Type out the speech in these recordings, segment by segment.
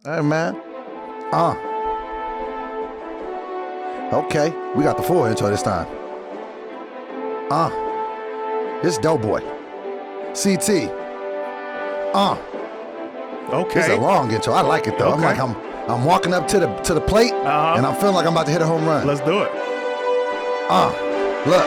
Hey, man. Okay, we got the full intro this time. This Doughboy. CT. Okay. It's a long intro. I like it though. Okay. I'm walking up to the plate, and I'm feeling like I'm about to hit a home run. Let's do it. Look.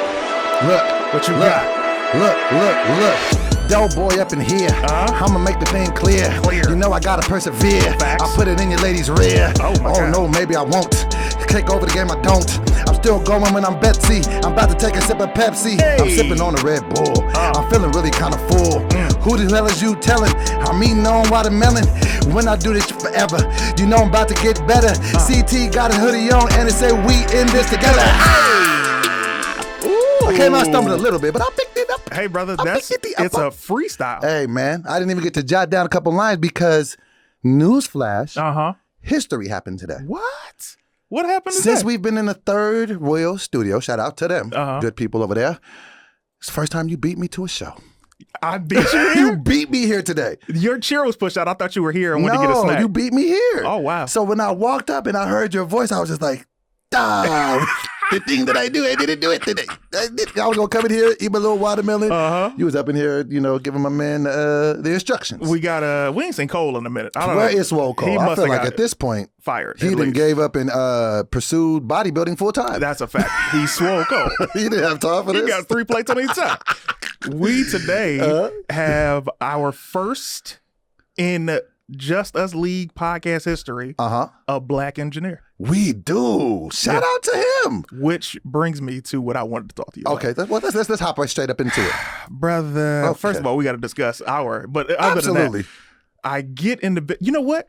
What you got? Look. Doughboy up in here. I'ma make the thing clear. You know I gotta persevere. Facts. I'll put it in your lady's rear. Oh, my God. No, maybe I won't. Take over the game, I don't. I'm still going when I'm Betsy. I'm about to take a sip of Pepsi. Hey. I'm sipping on a Red Bull. I'm feeling really kinda full. Who the hell is you telling? I'm eating on watermelon. When I do this forever, you know I'm about to get better. CT got a hoodie on and it say we in this together. I came out stumbling a little bit, but I picked it up. Hey, brother, it's a freestyle. Hey, man, I didn't even get to jot down a couple lines because newsflash, history happened today. What? What happened today? Since we've been in the third Royal Studio, shout out to them, good people over there. It's the first time you beat me to a show. I beat you here? You beat me here today. Your chair was pushed out. I thought you were here and went to get a snack. You beat me here. Oh, wow. So when I walked up and I heard your voice, I was just like, the thing that I didn't do it today. I was going to come in here, eat my little watermelon. You was up in here, giving my man the instructions. We ain't seen Cole in a minute. I don't Where know. is Swole Cole? I feel like at this point, fired. he done gave up and pursued bodybuilding full time. That's a fact. He's Swole Cole. He didn't have time for this. He got 3 plates on each side. We today have our first in Just Us League podcast history, a black engineer. We do. Shout out to him. Which brings me to what I wanted to talk to you about. Okay, let's hop right straight up into it. Brother, first of all, we got to discuss but other than that, I get into, you know what?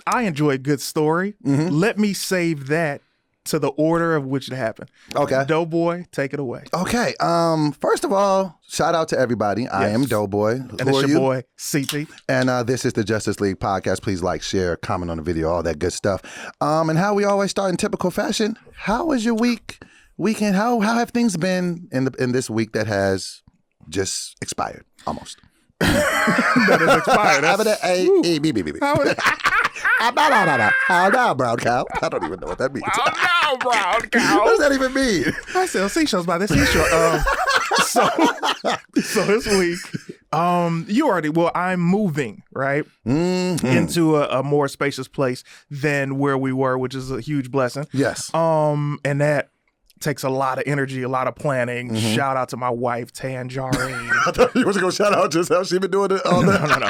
I enjoy a good story. Let me save that to the order of which it happened. Okay. Doughboy, take it away. Okay. First of all, shout out to everybody. I am Doughboy. And it's your boy, CT. And this is the Justice League podcast. Please like, share, comment on the video, all that good stuff. And how we always start in typical fashion. How was your weekend? How have things been in this week that has just expired almost? That is expired. How now, brown cow? I don't even know what that means. How now, brown cow? What does that even mean? I sell seashells by the seashore. So this week, I'm moving, right? Into a more spacious place than where we were, which is a huge blessing. Yes. And that takes a lot of energy, a lot of planning. Shout out to my wife, Tangerine. I thought you was going to shout out just how she been doing it all day. No.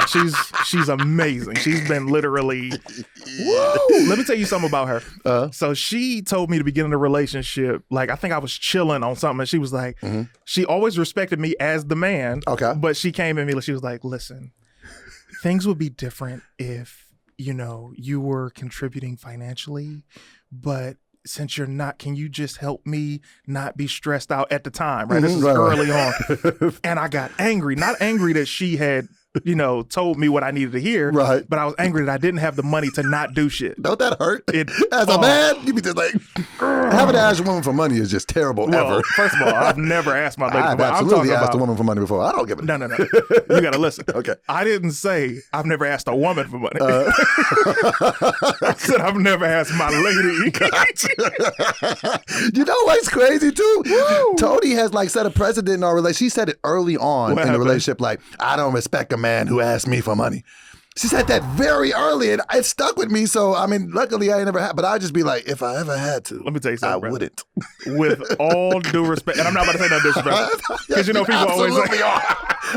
She's amazing. She's been literally, woo! Let me tell you something about her. So she told me to begin the relationship, like I think I was chilling on something, and she was like, she always respected me as the man. Okay. But she came at me, she was like, listen, things would be different if, you were contributing financially, but since you're not, can you just help me not be stressed out at the time, right? This is early on. And I got angry. Not angry that she had, told me what I needed to hear. Right. But I was angry that I didn't have the money to not do shit. Don't that hurt? As a man, you be just like, having to ask a woman for money is just terrible ever. First of all, I've never asked my lady for money. I've absolutely asked a woman for money before. I don't give a No. You got to listen. Okay. I didn't say I've never asked a woman for money. I said I've never asked my lady. You know what's crazy too? Woo. Tony has set a precedent in our relationship. She said it early on in the relationship, I don't respect a man who asks me for money. She said that very early, and it stuck with me. So, luckily I ain't never had, but I'd just be like, if I ever had to, let me tell you something, I wouldn't. With all due respect, and I'm not about to say no disrespect, because people always like,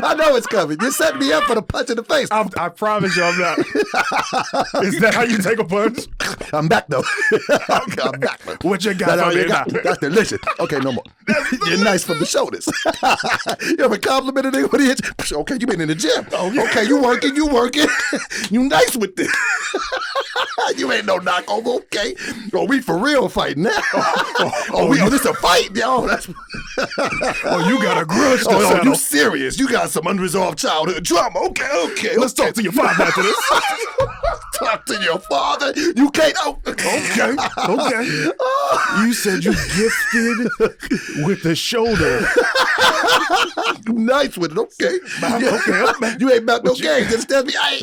I know it's coming. You're setting me up for the punch in the face. I promise you I'm not. Is that how you take a punch? I'm back, though. I'm back, though. What you got on your got? That's delicious. Okay, no more. You're nice from the shoulders. You ever compliment a nigga when he hits you? Okay, you been in the gym. Oh, yeah. Okay, you working. You nice with this. You ain't no knockover, okay? Oh, we for real fighting now. This a fight, yo. You got a grudge to settle. You serious. You got some unresolved childhood trauma. Okay. Let's talk to your father after this. talk to your father. You can't. Oh. Okay. You said you gifted with the shoulder. Nice with it. Okay. Okay. You ain't about no game. Just tell me. I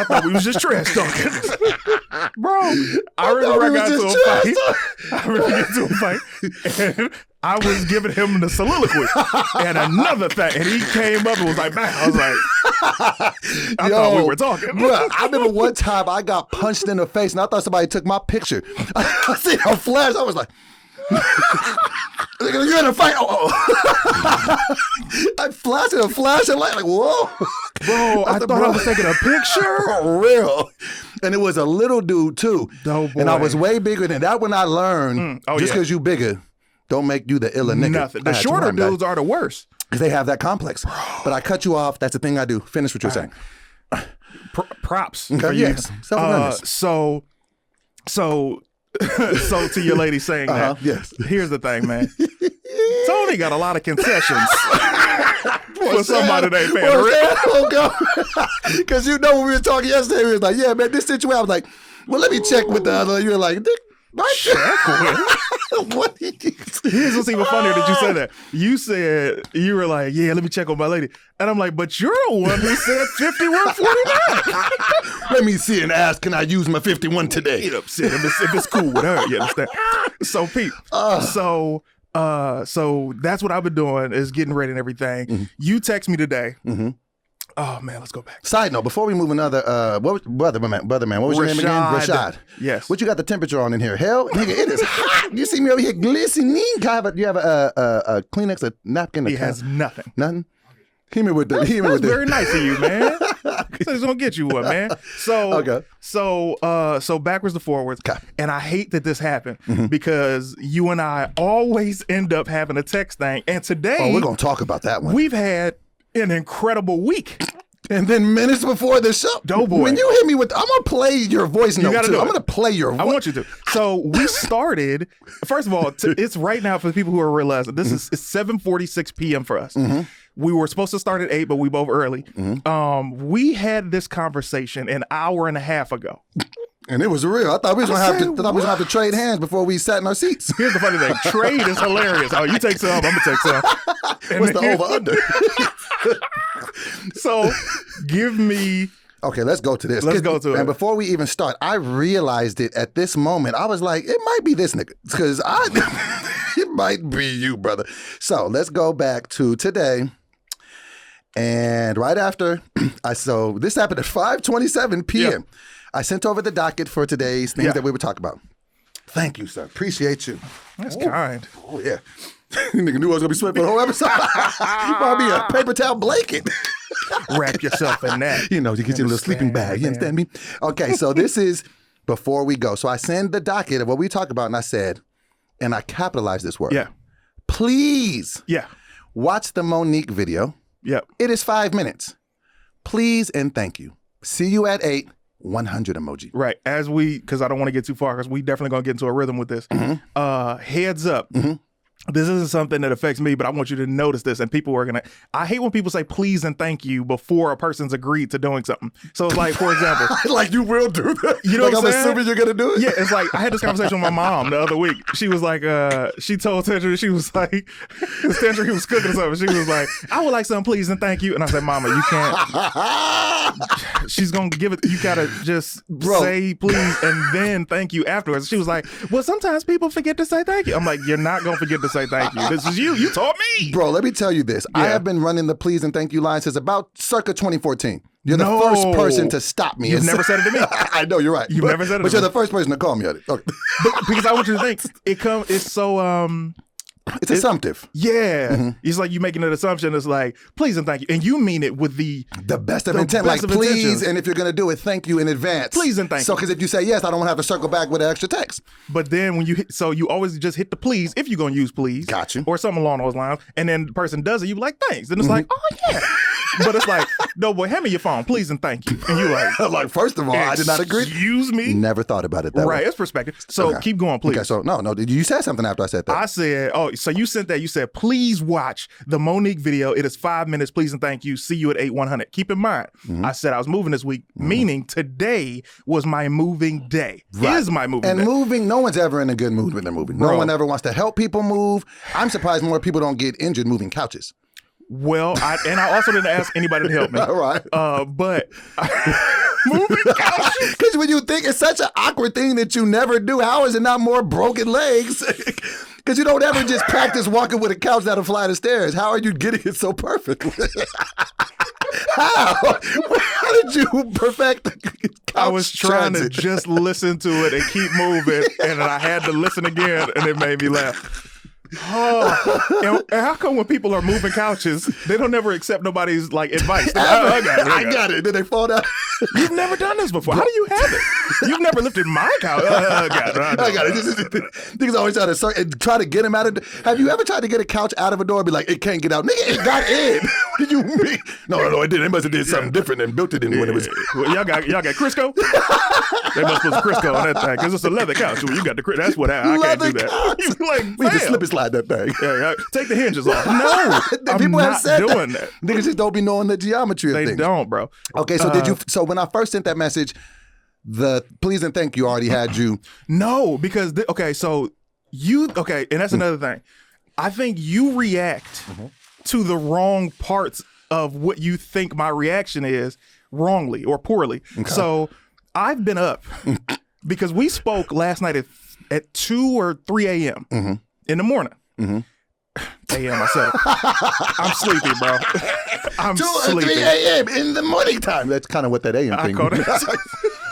thought we was just trash talking. Bro, I remember I got into a fight. And I was giving him the soliloquy and another thing. And he came up and was like, man, I was like, I thought we were talking. Bro, I remember one time I got punched in the face and I thought somebody took my picture. I seen a flash. I was like, you're in a fight. Oh. I flashed a flashing light like, whoa. Bro, I thought I was taking a picture. For real. And it was a little dude too. Oh, boy. And I was way bigger than that when I learned, just because you bigger, don't make you the iller nigga. Nothing. The shorter dudes are the worst. Because they have that complex. But I cut you off. That's the thing I do. Finish what you're saying. Props okay, for you. Yes. Self-awareness. So to your lady saying that, yes. Here's the thing, man. Tony got a lot of concessions for somebody that ain't paying rent. Because you know when we were talking yesterday, we was like, yeah, man, this situation. I was like, well, let me check with the other. You were like, what? Here's what's even funnier that you said that. You said, you were like, yeah, let me check on my lady. And I'm like, but you're the one who said 5149. Let me see and ask, can I use my 51 today? Get upset if it's cool with her, you understand? So, Pete, so that's what I've been doing is getting ready and everything. Mm-hmm. You text me today. Mm-hmm. Oh, man, let's go back. Side note, before we move another, brother man, what was your name again? Rashad. Yes. What you got the temperature on in here? Hell, nigga, it is hot. You see me over here glistening. Do you have a Kleenex, a napkin? He has nothing. Nothing? Hit me with the. That's very nice of you, man. So he's gonna get you one, man. So okay. So backwards to forwards. Okay. And I hate that this happened because you and I always end up having a text thing. And today, we're gonna talk about that one. We've had an incredible week. And then minutes before the show, Doughboy. When you hit me with, I'm gonna play your voice note too. I'm gonna play your voice. I want you to. So we started. First of all, it's right now for the people who are realizing this is it's 7:46 p.m. for us. Mm-hmm. We were supposed to start at 8, but we both early. Mm-hmm. We had this conversation an hour and a half ago. And it was real. I thought we was gonna have to trade hands before we sat in our seats. Here's the funny thing: trade is hilarious. Oh, you take some, I'm gonna take some. What's the over under? So, give me. Okay, let's go to this. Let's go to it. And before we even start, I realized it at this moment. I was like, it might be this nigga, because it might be you, brother. So let's go back to today. And right after, so this happened at 5:27 p.m. Yep. I sent over the docket for today's things that we would talk about. Thank you, sir. Appreciate you. That's kind. Oh, yeah. Nigga knew I was going to be sweating for the whole episode. You bought me a paper towel blanket. Wrap yourself in that. You know, you get your little sleeping bag. You understand me? Okay, so this is before we go. So I send the docket of what we talk about, and I said, and I capitalized this word. Yeah. Please. Yeah. Watch the Monique video. Yep. It is 5 minutes. Please and thank you. See you at 8. 100 emoji. Right. Because I don't want to get too far because we definitely going to get into a rhythm with this. Mm-hmm. Heads up. Mm-hmm. This isn't something that affects me, but I want you to notice this. And people are going to, I hate when people say please and thank you before a person's agreed to doing something. So it's like, for example. Like you will do that. You know like what I'm saying? assuming you're going to do it? Yeah, it's like, I had this conversation with my mom the other week. She was like, she told Tendra, she was like, Tendra, he was cooking something. She was like, I would like something please and thank you. And I said, Mama, you can't. She's going to give it, you got to just say please and then thank you afterwards. She was like, well, sometimes people forget to say thank you. I'm like, you're not going to forget to say thank you. This is you. You taught me. Bro, let me tell you this. Yeah. I have been running the please and thank you line since about circa 2014. You're the first person to stop me. You've never said it to me. I know, you're right. You've never said it to me. But you're the first person to call me on it. Okay. Because I want you to think, it's so... It's assumptive. Yeah. Mm-hmm. It's like you making an assumption. It's like, please and thank you. And you mean it with the best of intent. Like, please, intentions. And if you're going to do it, thank you in advance. Please and thank you. So, because if you say yes, I don't want to have to circle back with an extra text. But then when you hit, so you always just hit the please if you're going to use please. Got you. Or something along those lines. And then the person does it, you be like, thanks. Then it's like, oh, yeah. But it's like, no, boy, hand me your phone, please and thank you. And you like, first of all, I did not agree. Excuse me? Never thought about it that way. Right, it's perspective. So keep going, please. Okay, so no, you said something after I said that. I said, so you sent that. You said, please watch the Monique video. It is 5 minutes, please and thank you. See you at 8-100. Keep in mind, I said I was moving this week, meaning today was my moving day. Right. Is my moving day. And moving, no one's ever in a good mood when they're moving. No one ever wants to help people move. I'm surprised more people don't get injured moving couches. Well, I also didn't ask anybody to help me. All right. But moving couches. Because when you think it's such an awkward thing that you never do, how is it not more broken legs? Because you don't ever just practice walking with a couch down a flight of stairs. How are you getting it so perfectly? How? How did you perfect the couch I was trying transit? to just listen to it and keep moving, and I had to listen again, and it made me laugh. Oh, and how come when people are moving couches, they don't ever accept nobody's like advice? I got it. Did they fall down? You've never done this before. How do you have it? You've never lifted my couch. I got it. Niggas always try to get him out of. Have you ever tried to get a couch out of a door and be like, it can't get out? Nigga, it got in. What do you mean? No, it didn't. They must have did something different and built it in when it was. Well, y'all got Crisco? They must put Crisco on that thing because it's a leather couch. Well, you got the Crisco. That's what I can't do that. Like, we just slip and slide that thing. Yeah, take the hinges off. No, I'm not doing that. Niggas just don't be knowing the geometry of things. They don't, bro. Okay, so so when I first sent that message, the please and thank you already had you. No, because, so and that's another thing. I think you react to the wrong parts of what you think my reaction is wrongly or poorly. Okay. So I've been up because we spoke last night at 2 or 3 a.m. In the morning. AM, I said it. I'm sleepy, bro. I'm 2 or sleepy. 3 a.m. in the morning time. That's kind of what that AM thing is.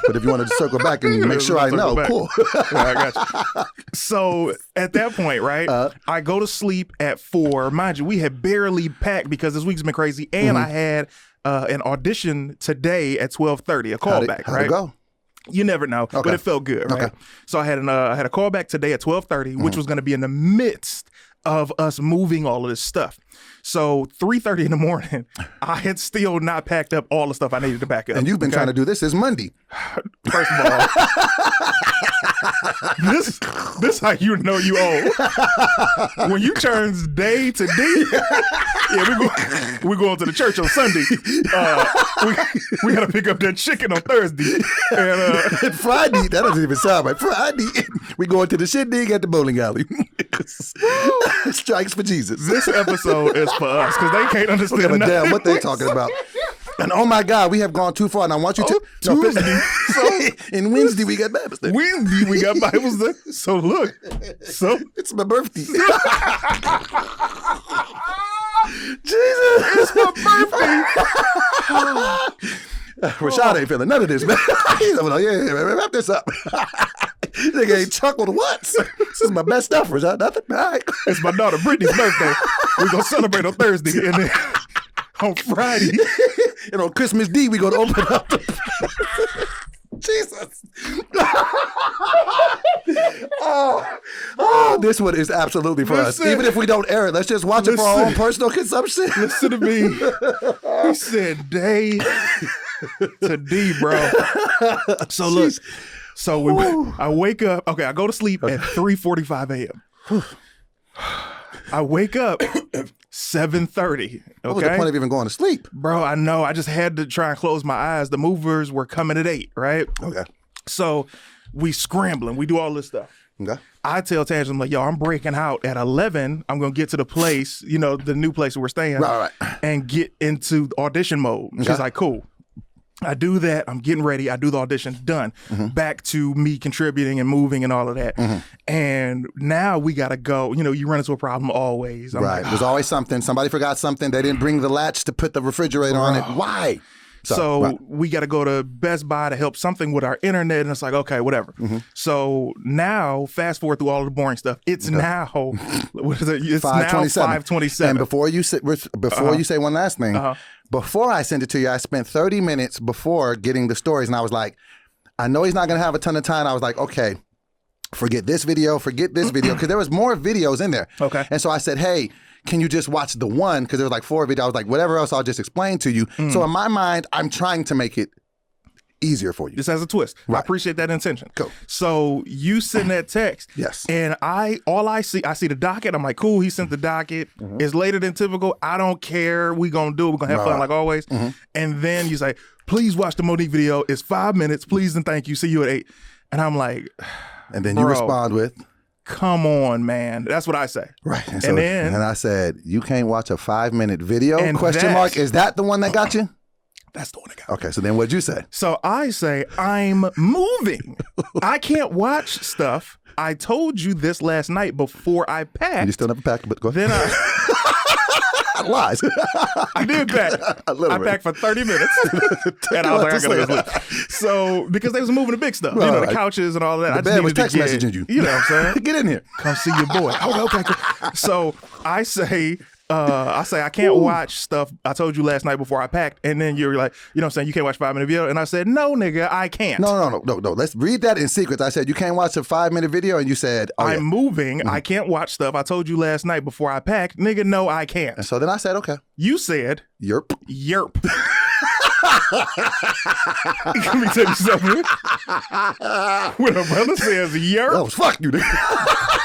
But if you wanted to circle back and make sure I know, cool. I got you. So at that point, right, I go to sleep at 4. Mind you, we had barely packed because this week's been crazy. And I had an audition today at 12:30, a callback, how'd it go? You never know, but it felt good, right? Okay. So I had a callback today at 12:30, which was going to be in the midst of us moving all of this stuff. So 3:30 in the morning, I had still not packed up all the stuff I needed to pack up. And you've been trying to do this since Monday. First of all, this how you know you old. When you turns day to day, we going to the church on Sunday. We gotta pick up that chicken on Thursday. And Friday, that doesn't even sound right. Friday, we going to the shindig at the bowling alley. Strikes for Jesus. This episode is for us because they can't understand nothing. Damn what they talking about. And oh my God, we have gone too far. And I want you to Tuesday. And Wednesday we got Bible study. Wednesday we got Bible study. So look, it's my birthday. Jesus, it's my birthday. Rashad ain't feeling none of this, man. He's like, yeah, man, wrap this up. Nigga ain't chuckled once. This is my best stuff, Rashad. Nothing. All right. It's my daughter Brittany's birthday. We're gonna celebrate on Thursday and then on Friday. And on Christmas Day, we gonna open up Jesus. This one is absolutely for us. Even if we don't air it, let's just watch it for our own personal consumption. Listen to me. He said day to D, bro. So look. So I wake up. Okay, I go to sleep at 3:45 a.m. I wake up 7:30. What was the point of even going to sleep? Bro, I know. I just had to try and close my eyes. The movers were coming at 8, right? Okay. So we scrambling. We do all this stuff. Okay. I tell Tangent, I'm like, yo, I'm breaking out at 11. I'm going to get to the place, the new place we're staying, right. and get into audition mode. Okay. She's like, cool. I do that. I'm getting ready. I do the audition. Done. Back to me contributing and moving and all of that. And now we got to go. You run into a problem always. I'm right. There's always something. Somebody forgot something. They didn't bring the latch to put the refrigerator on it. Why? So we got to go to Best Buy to help something with our internet. And it's like, okay, whatever. So now, fast forward through all of the boring stuff. It's now, what is it? It's 5:27. Now 5:27. And before you say one last thing, before I sent it to you, I spent 30 minutes before getting the stories. And I was like, I know he's not going to have a ton of time. I was like, okay, forget this video. Because there was more videos in there. Okay. And so I said, hey, can you just watch the one? Because there was like 4 videos. I was like, whatever else, I'll just explain to you. So in my mind, I'm trying to make it easier for you. This has a twist. Right. I appreciate that intention. Cool. So you send that text. Yes. And I see the docket. I'm like, cool, he sent the docket. It's later than typical. I don't care. We're going to do it. We're going to have fun like always. And then you say, please watch the Monique video. It's 5 minutes. Please and thank you. See you at 8. And I'm like, and then you respond with, come on, man. That's what I say. Right. And I said, you can't watch a 5-minute video? Is that the one that got you? That's the one I got. Okay, so then what'd you say? So I say, I'm moving. I can't watch stuff. I told you this last night before I packed. You still never packed, but go ahead. Then Lies. I did pack. I packed for 30 minutes. And I was like, I gotta go sleep. So, because they was moving the big stuff, the couches and all that. The bed was text messaging you. You know what I'm saying? Get in here. Come see your boy. Okay, cool. So I say, I can't watch stuff I told you last night before I packed. And then you're like, you know what I'm saying? You can't watch 5-minute video. And I said, no, nigga, I can't. No. Let's read that in secret. I said, you can't watch a 5-minute video. And you said, I'm moving. I can't watch stuff I told you last night before I packed. Nigga, no, I can't. And so then I said, okay. You said, Yerp. Let me tell you something. When a brother says yerp. Oh, fuck you, nigga.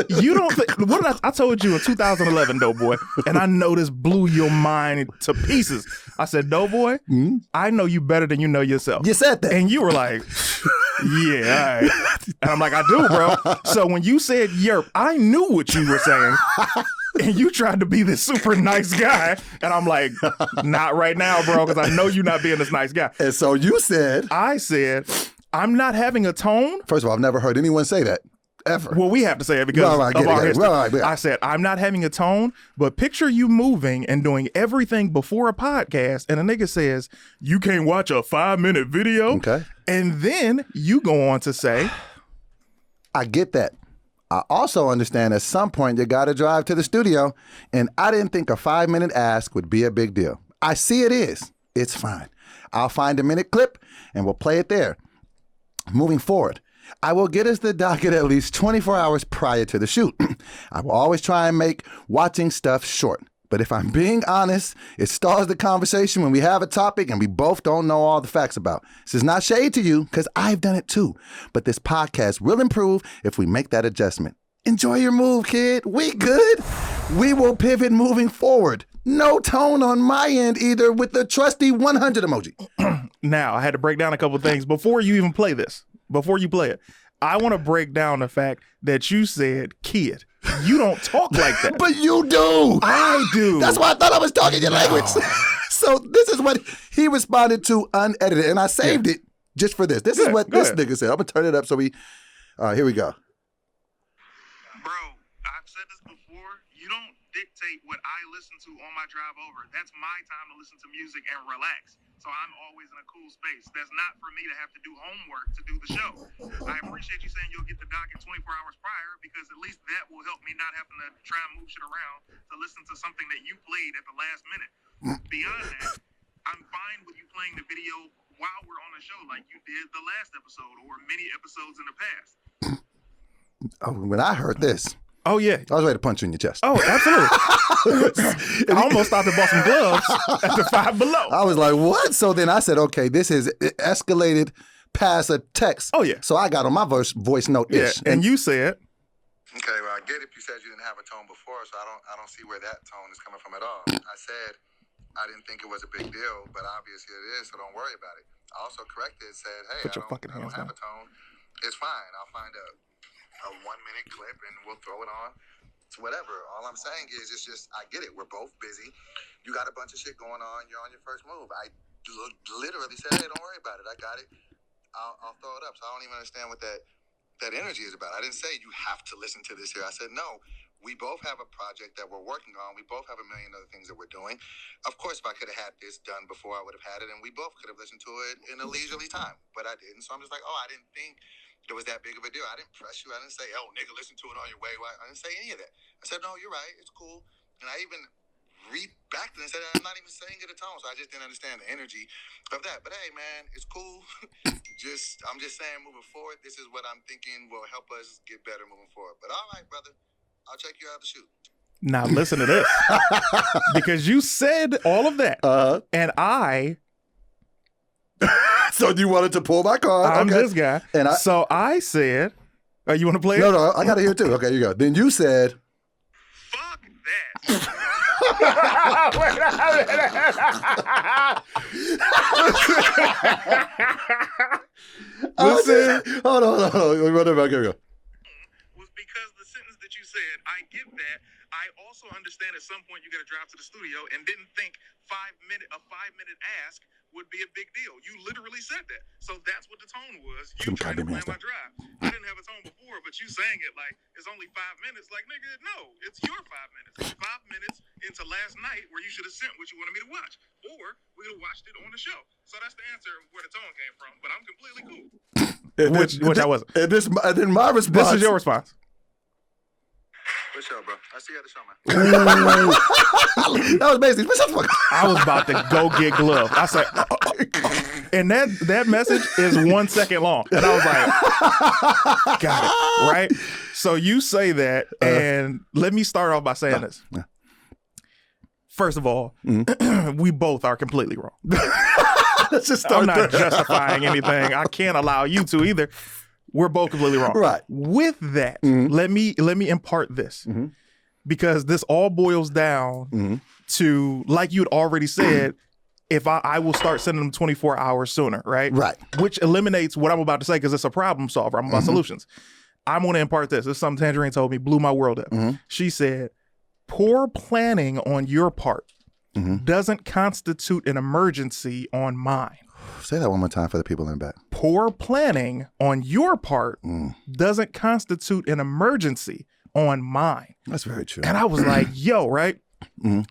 You don't think, what did I told you in 2011, Doughboy, and I know this blew your mind to pieces. I said, Doughboy, I know you better than you know yourself. You said that. And you were like, yeah, all right. And I'm like, I do, bro. So when you said yerp, I knew what you were saying. And you tried to be this super nice guy. And I'm like, not right now, bro, because I know you're not being this nice guy. And so you said. I said, I'm not having a tone. First of all, I've never heard anyone say that. Ever. Well, we have to say it because of our history. I said, I'm not having a tone, but picture you moving and doing everything before a podcast, and a nigga says, you can't watch a 5-minute video. Okay. And then you go on to say, I get that. I also understand at some point you got to drive to the studio, and I didn't think a 5-minute ask would be a big deal. I see it is. It's fine. I'll find a minute clip, and we'll play it there. Moving forward, I will get us the docket at least 24 hours prior to the shoot. I will always try and make watching stuff short. But if I'm being honest, it stalls the conversation when we have a topic and we both don't know all the facts about. This is not shade to you, because I've done it too. But this podcast will improve if we make that adjustment. Enjoy your move, kid. We good. We will pivot moving forward. No tone on my end either, with the trusty 100 emoji. Now, I had to break down a couple things before you even play this. Before you play it, I want to break down the fact that you said kid. You don't talk like that. But you do. I do. That's why I thought I was talking your language. So this is what he responded to unedited, and I saved it just for this. This is what this nigga said. I'm going to turn it up so we, here we go. Bro, I've said this before. You don't dictate what I listen to on my drive over. That's my time to listen to music and relax. So I'm always in a cool space. That's not for me to have to do homework to do the show. I appreciate you saying you'll get the docket 24 hours prior, because at least that will help me not having to try and move shit around to listen to something that you played at the last minute. Beyond that, I'm fine with you playing the video while we're on the show like you did the last episode or many episodes in the past. When I heard this, oh, yeah. I was ready to punch you in your chest. Oh, absolutely. I almost stopped and bought some gloves at the Five Below. I was like, what? So then I said, okay, this is escalated past a text. Oh, yeah. So I got on my voice note-ish. Yeah, and you said. Okay, well, I get if you said you didn't have a tone before, so I don't see where that tone is coming from at all. I said I didn't think it was a big deal, but obviously it is, so don't worry about it. I also corrected, said, hey, I don't have a tone. It's fine. I'll find a 1-minute clip and we'll throw it on. It's whatever. All I'm saying is, it's just, I get it. We're both busy. You got a bunch of shit going on. You're on your first move. I literally said, hey, don't worry about it. I got it. I'll throw it up. So I don't even understand what that energy is about. I didn't say you have to listen to this here. I said, no, we both have a project that we're working on. We both have a million other things that we're doing. Of course, if I could have had this done before, I would have had it, and we both could have listened to it in a leisurely time. But I didn't. So I'm just like, I didn't think it was that big of a deal. I didn't press you. I didn't say, oh, nigga, listen to it on your way. I didn't say any of that. I said, no, you're right. It's cool. And I even rebacked it and said, I'm not even saying it a tone. So I just didn't understand the energy of that. But hey, man, it's cool. I'm just saying, moving forward, this is what I'm thinking will help us get better moving forward. But all right, brother, I'll check you out the shoot. Now listen to this. Because you said all of that. And I... So you wanted to pull my card. I'm okay. this guy. And so I said... you want to play it? No, I got to hear it too. Okay, you go. Then you said... Fuck that. Listen. Hold on. Whatever. Here we go. Was because the sentence that you said, I get that. I also understand at some point you got to drive to the studio and didn't think a 5-minute ask would be a big deal. You literally said that. So that's what the tone was. You tried to plan my drive. I didn't have a tone before, but you saying it like it's only 5 minutes. Like, nigga, no, it's your 5 minutes. 5 minutes into last night where you should have sent what you wanted me to watch. Or we would have watched it on the show. So that's the answer of where the tone came from. But I'm completely cool. Which I wasn't. And then my response. This is your response. Good show, bro. I see you at the show, man. That was basically. I was about to go get gloves. I said, and that message is 1 second long. And I was like, got it. Right? So you say that, and let me start off by saying this. First of all, we both are completely wrong. Let's just start I'm not there. justifying anything. I can't allow you to either. We're both completely wrong. Right. With that, let me impart this. Because this all boils down to, like you'd already said, if I will start sending them 24 hours sooner, right? Right. Which eliminates what I'm about to say because it's a problem solver. I'm about solutions. I'm going to impart this. This is something Tangerine told me, blew my world up. She said, poor planning on your part doesn't constitute an emergency on mine. Say that one more time for the people in the back. Poor planning on your part doesn't constitute an emergency on mine. That's very true. And I was like, yo, right?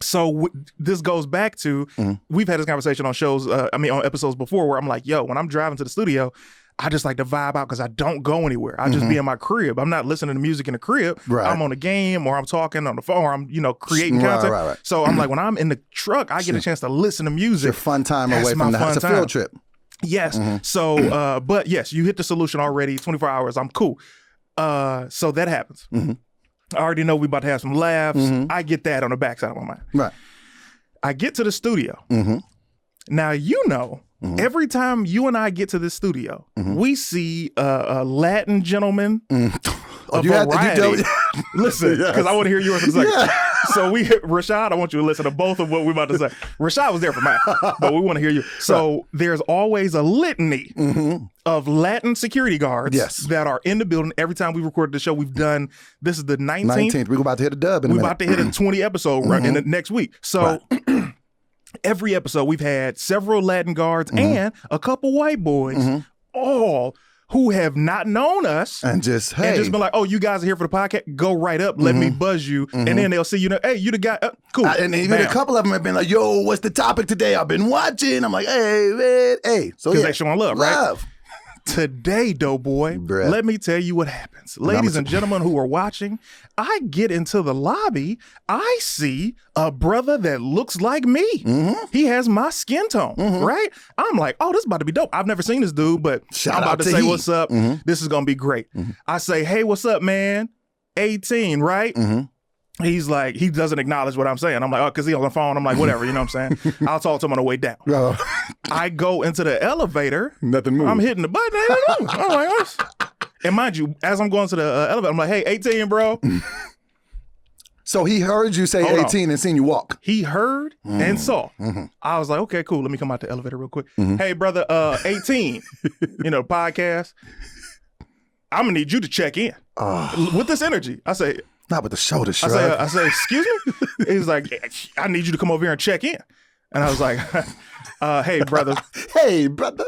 So this goes back to, we've had this conversation on shows, on episodes before where I'm like, yo, when I'm driving to the studio, I just like to vibe out because I don't go anywhere. I just be in my crib. I'm not listening to music in the crib. Right. I'm on a game or I'm talking on the phone or I'm, creating content. Right. So I'm like, when I'm in the truck, I get a chance to listen to music. It's your fun time That's away my from the house. fun It's a time. field trip. Yes. So, but yes, you hit the solution already. 24 hours. I'm cool. So that happens. I already know we about to have some laughs. I get that on the backside of my mind. Right. I get to the studio. Now, every time you and I get to this studio, we see a Latin gentleman, a variety. Listen, because I want to hear yours in a second. Yeah. So Rashad, I want you to listen to both of what we're about to say. Rashad was there for mine, but we want to hear you. So there's always a litany of Latin security guards that are in the building. Every time we recorded the show, we've done, this is the 19th. We're about to hit a dub in a minute. We're about to hit a 20 episode in the next week. So every episode, we've had several Latin guards and a couple white boys, all who have not known us and just been like, oh, you guys are here for the podcast? Go right up, let me buzz you, and then they'll see hey, you the guy, cool. And even a couple of them have been like, yo, what's the topic today? I've been watching. I'm like, hey, man, hey. So because they showing love, right? Love. Today, doughboy, let me tell you what happens. Ladies and gentlemen who are watching, I get into the lobby. I see a brother that looks like me. He has my skin tone, right? I'm like, oh, this is about to be dope. I've never seen this dude, but I'm about to say what's up. This is going to be great. I say, hey, what's up, man? 18, right? He's like, he doesn't acknowledge what I'm saying. I'm like, oh, because he's on the phone. I'm like, whatever, you know what I'm saying? I'll talk to him on the way down. I go into the elevator. Nothing moves. I'm hitting the button. I'm like, oh. And mind you, as I'm going to the elevator, I'm like, hey, 18, bro. So he heard you say 18 and seen you walk. He heard and saw. I was like, okay, cool. Let me come out the elevator real quick. Hey, brother, 18, podcast. I'm going to need you to check in. With this energy. I say, not with the shoulder shrug. I say, excuse me? He's like, I need you to come over here and check in. And I was like, hey, brother. Hey, brother.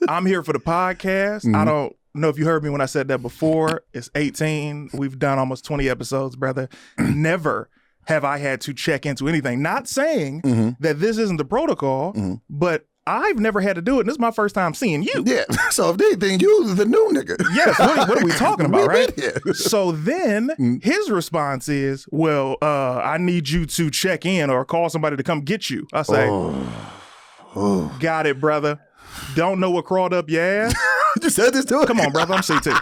I'm here for the podcast. I don't know if you heard me when I said that before. It's 18. We've done almost 20 episodes, brother. Never have I had to check into anything. Not saying that this isn't the protocol, but I've never had to do it, and this is my first time seeing you. Yeah, so if anything, you the new nigga. Yes, what are we talking about, right? Here. So then his response is, well, I need you to check in or call somebody to come get you. I say, got it, brother. Don't know what crawled up your ass? You said this to him? Come on, brother, I'm CT.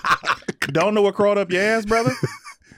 Don't know what crawled up your ass, brother?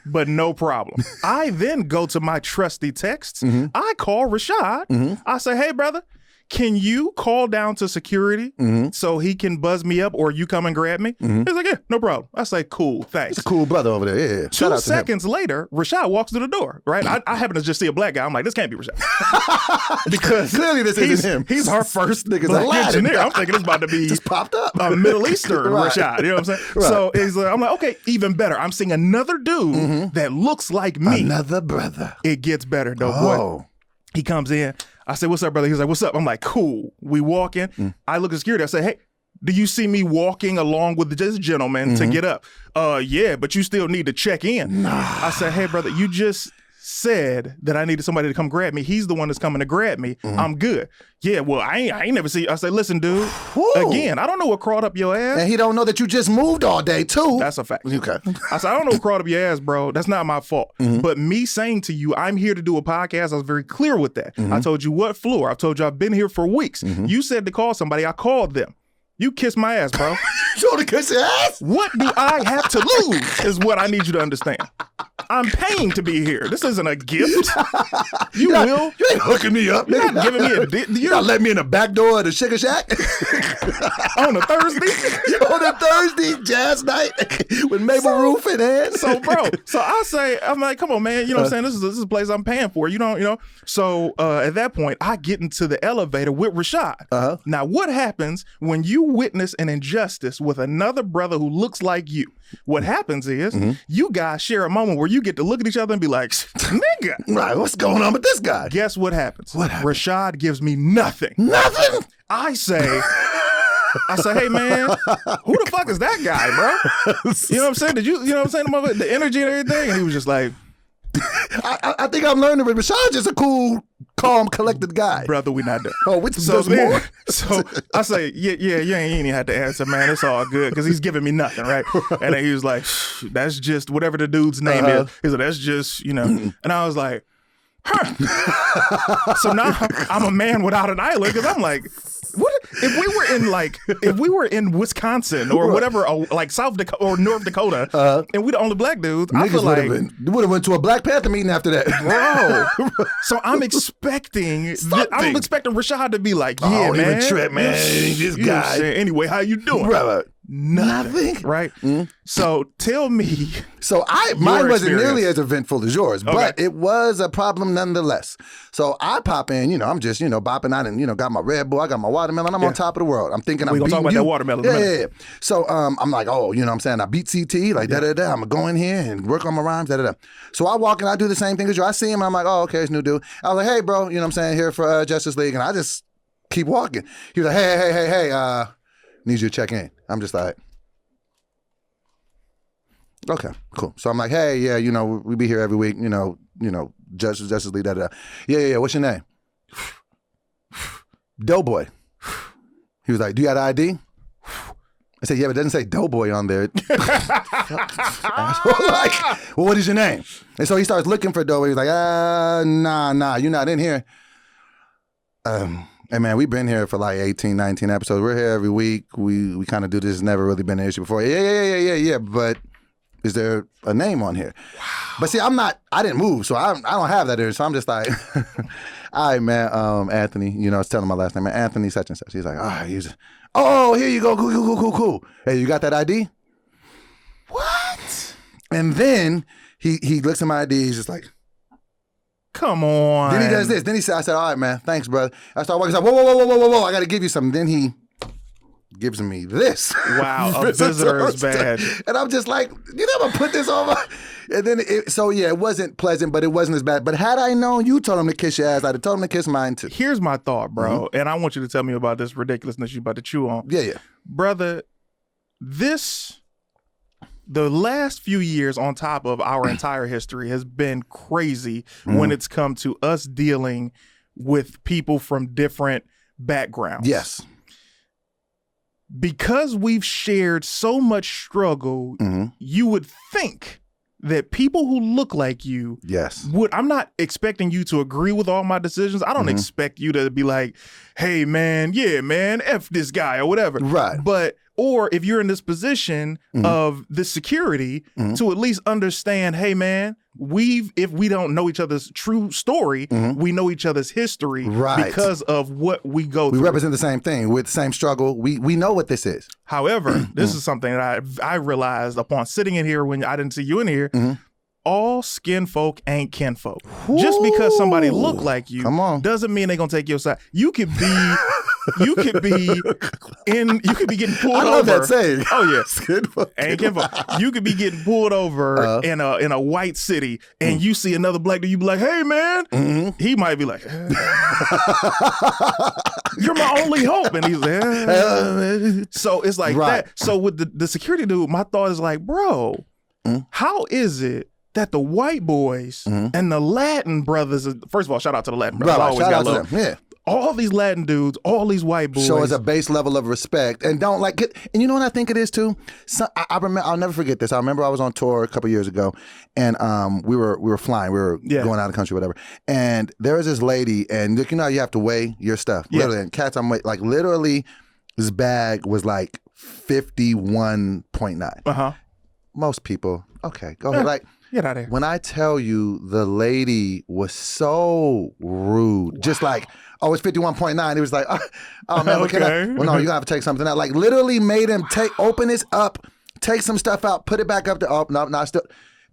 but no problem. I then go to my trusty texts. I call Rashad. I say, hey, brother, can you call down to security so he can buzz me up or you come and grab me? He's like, yeah, no problem. I say, cool, thanks. He's a cool brother over there. Yeah. 2 seconds later, Rashad walks through the door, right? I happen to just see a black guy. I'm like, this can't be Rashad. Because clearly this isn't him. He's our first black engineer. I'm thinking it's about to be just popped up. A Middle Eastern Rashad. You know what I'm saying? Right. So I'm like, okay, even better. I'm seeing another dude that looks like me. Another brother. It gets better, though, boy. He comes in. I say, what's up, brother? He's like, what's up? I'm like, cool. We walk in. I look at security. I say, hey, do you see me walking along with this gentleman to get up? Yeah, but you still need to check in. I said, hey, brother, you just said that I needed somebody to come grab me. He's the one that's coming to grab me. I'm good. Yeah, well, I ain't never see. I say, listen, dude. Again, I don't know what crawled up your ass. And he don't know that you just moved all day too. That's a fact. Okay. I said, I don't know what crawled up your ass, bro. That's not my fault. But me saying to you, I'm here to do a podcast, I was very clear with that. I told you what floor. I told you I've been here for weeks. You said to call somebody. I called them. You kissed my ass, bro. You want to kiss your ass? What do I have to lose is what I need you to understand. I'm paying to be here. This isn't a gift. You ain't hooking me up. You're not giving me a dick. You're not letting me in the back door of the Sugar Shack? On a Thursday? On a Thursday jazz night with Mabel Roof in hand? So, bro, I'm like, come on, man. You know what I'm saying? This is a place I'm paying for. You know. So, at that point, I get into the elevator with Rashad. Now, what happens when you witness an injustice with another brother who looks like you? What happens is you guys share a moment where you get to look at each other and be like, nigga. Right, what's going on with this guy? Guess what happens? What happens? Rashad gives me nothing. Nothing? I say, hey, man, who the fuck is that guy, bro? You know what I'm saying? You know what I'm saying? The energy and everything? And he was just like, I think I'm learning that Rashad's just a cool, calm, collected guy. Brother, we not done. Oh, there's more? So I say, yeah, you ain't even had to answer, man. It's all good, because he's giving me nothing, right? And then he was like, that's just whatever the dude's name is. He said, that's just, And I was like, huh. So now I'm a man without an island, because I'm like, what if we were in Wisconsin or whatever, like South Dakota or North Dakota, and we the only black dudes, I feel like would have went to a Black Panther meeting after that, bro. So I'm expecting Rashad to be like, yeah, man, trip, man, this guy. Anyway, how you doing, brother? Nothing. Right? So tell me. So mine wasn't nearly as eventful as yours, but it was a problem nonetheless. So I pop in, I'm just, bopping out and, got my Red Bull, I got my watermelon, I'm on top of the world. I'm thinking I'm beating you. We're going to talk about that watermelon. Yeah. So I'm like, oh, I'm saying? I beat CT, like da-da-da. I'm going to go in here and work on my rhymes, da-da-da. So I walk in, I do the same thing as you. I see him, and I'm like, oh, okay, it's a new dude. I was like, hey, bro, here for Justice League. And I just keep walking. He was like, hey, need you to check in. I'm just like, okay, cool. So I'm like, hey, yeah, we be here every week, Justice League, da-da-da. Yeah, what's your name? Doughboy. He was like, do you got an ID? I said, yeah, but it doesn't say Doughboy on there. Like, well, what is your name? And so he starts looking for Doughboy. He's like, nah, you're not in here. Hey, man, we've been here for like 18, 19 episodes. We're here every week. We kind of do this. It's never really been an issue before. Yeah, but is there a name on here? Wow. But see, I didn't move, so I don't have that here. So I'm just like, all right, man, Anthony, I was telling my last name, man, Anthony such and such. He's like, here you go, cool. Hey, you got that ID? What? And then he looks at my ID, he's just like, come on. Then he does this. Then I said, all right, man, thanks, brother. I start walking, he's like, whoa, I got to give you something. Then he gives me this. Wow, a visitor's badge. And I'm just like, you never put this on my... And then, it wasn't pleasant, but it wasn't as bad. But had I known you told him to kiss your ass, I'd have told him to kiss mine too. Here's my thought, bro. And I want you to tell me about this ridiculousness you're about to chew on. Yeah. Brother, the last few years on top of our entire history has been crazy when it's come to us dealing with people from different backgrounds. Yes. Because we've shared so much struggle, you would think that people who look like you I'm not expecting you to agree with all my decisions. I don't expect you to be like, hey, man, yeah, man, F this guy or whatever. Right. But Or if you're in this position of this security, to at least understand, hey man, if we don't know each other's true story, we know each other's history because of what we go through. We represent the same thing with the same struggle. We know what this is. However, this is something that I realized upon sitting in here when I didn't see you in here. All skin folk ain't kinfolk. Just because somebody look like you doesn't mean they're gonna take your side. You could be getting pulled over. I love that saying. Oh yeah. Skin folk. Ain't kinfolk. You could be getting pulled over in a white city and you see another black dude, you be like, hey man. He might be like, you're my only hope. And he's like, so it's like that. So with the security dude, my thought is like, bro, how is it that the white boys and the Latin brothers, first of all, shout out to the Latin brothers. I always got love. Yeah. All these Latin dudes, all these white boys. Show us a base level of respect and don't like it. And you know what I think it is too? I remember, I'll never forget this. I remember I was on tour a couple years ago and we were flying. We were going out of the country, whatever. And there was this lady and you know, you have to weigh your stuff. Literally. And cats, like literally this bag was like 51.9. Most people, okay, go ahead. Like, get out of here. When I tell you the lady was so rude, just like, oh, it's 51.9. It was like, oh man, well, no, you're gonna have to take something out. Like literally made him open this up, take some stuff out, put it back up to, oh, no, not still.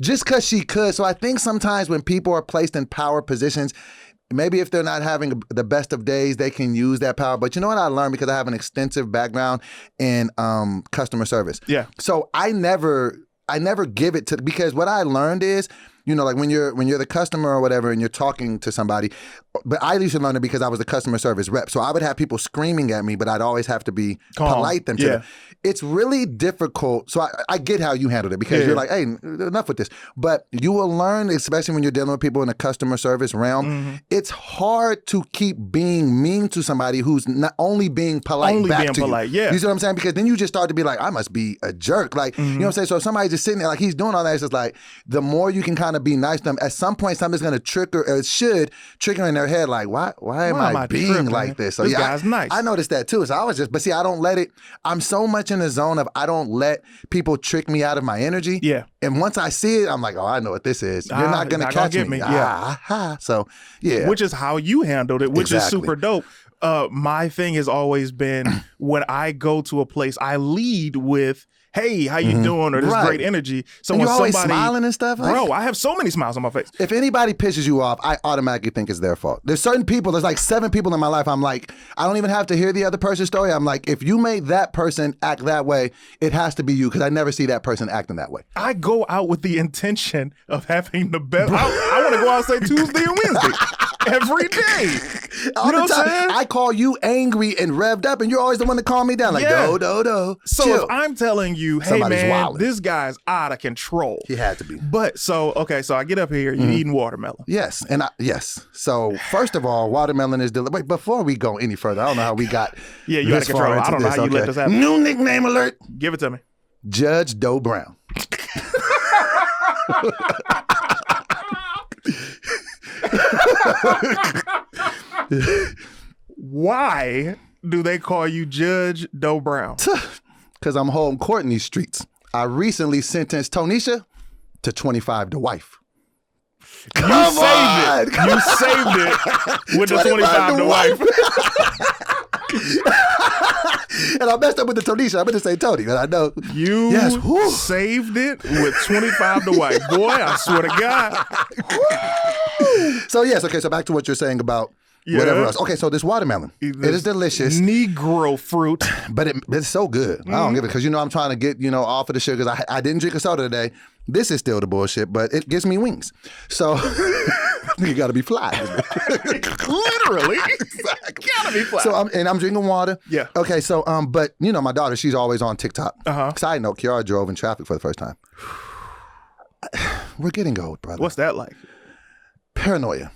Just cause she could. So I think sometimes when people are placed in power positions, maybe if they're not having the best of days, they can use that power. But you know what I learned because I have an extensive background in customer service. Yeah. So I never give it to, because what I learned is, you know, like when you're the customer or whatever and you're talking to somebody, but I used to learn it because I was the customer service rep. So I would have people screaming at me, but I'd always have to be polite them to them. It's really difficult. So I get how you handled it because you're like, hey, enough with this. But you will learn, especially when you're dealing with people in the customer service realm, it's hard to keep being mean to somebody who's not only being polite back to you. You see what I'm saying? Because then you just start to be like, I must be a jerk. Like, you know what I'm saying? So if somebody's just sitting there, like he's doing all that, it's just like, the more you can kind of be nice to them, at some point something's going to trigger, or it should trigger in their head, like, why am I being tripping, like this? So this guy's nice. I noticed that too. So I was just, but see, I don't let it, I'm so much in the zone of I don't let people trick me out of my energy. Yeah. And once I see it, I'm like, oh, I know what this is. You're not going to catch me. So, yeah. Which is how you handled it, which is super dope. My thing has always been when I go to a place, I lead with, hey, how you doing? Or this great energy. So and when you're always somebody smiling and stuff. Bro, I have so many smiles on my face. If anybody pisses you off, I automatically think it's their fault. There's certain people, there's like 7 people in my life, I'm like, I don't even have to hear the other person's story. I'm like, if you made that person act that way, it has to be you, because I never see that person acting that way. I go out with the intention of having the best. I want to go out and say Tuesday and Wednesday. Every day. All the time. I call you angry and revved up, and you're always the one to calm me down. Like, no. So chill. if I'm telling you, hey, somebody's man, this guy's out of control. He had to be. But so I get up here, you're eating watermelon. Yes. And So first of all, watermelon is delicious. Wait, before we go any further, I don't know how we got you out of control. I don't know how you let this happen. New nickname alert. Give it to me. Judge Doe Brown. Why do they call you Judge Doe Brown? Because I'm home court in these streets. I recently sentenced Tonisha to 25 to wife. You saved it with the 25 to wife. And I messed up with the Tonisha. I meant to say Tony, but I know. You saved it with 25 to wife. Boy, I swear to God. So yes, okay, so back to what you're saying about whatever else. Okay, so this watermelon, it is delicious. Negro fruit. But it's so good. I don't give it, because I'm trying to get, off of the sugars. I didn't drink a soda today. This is still the bullshit, but it gives me wings. So you gotta be fly. Literally. Exactly. Gotta be fly. So I'm drinking water. Yeah. Okay, so but my daughter, she's always on TikTok. Side note, Kiara drove in traffic for the first time. We're getting old, brother. What's that like? Paranoia.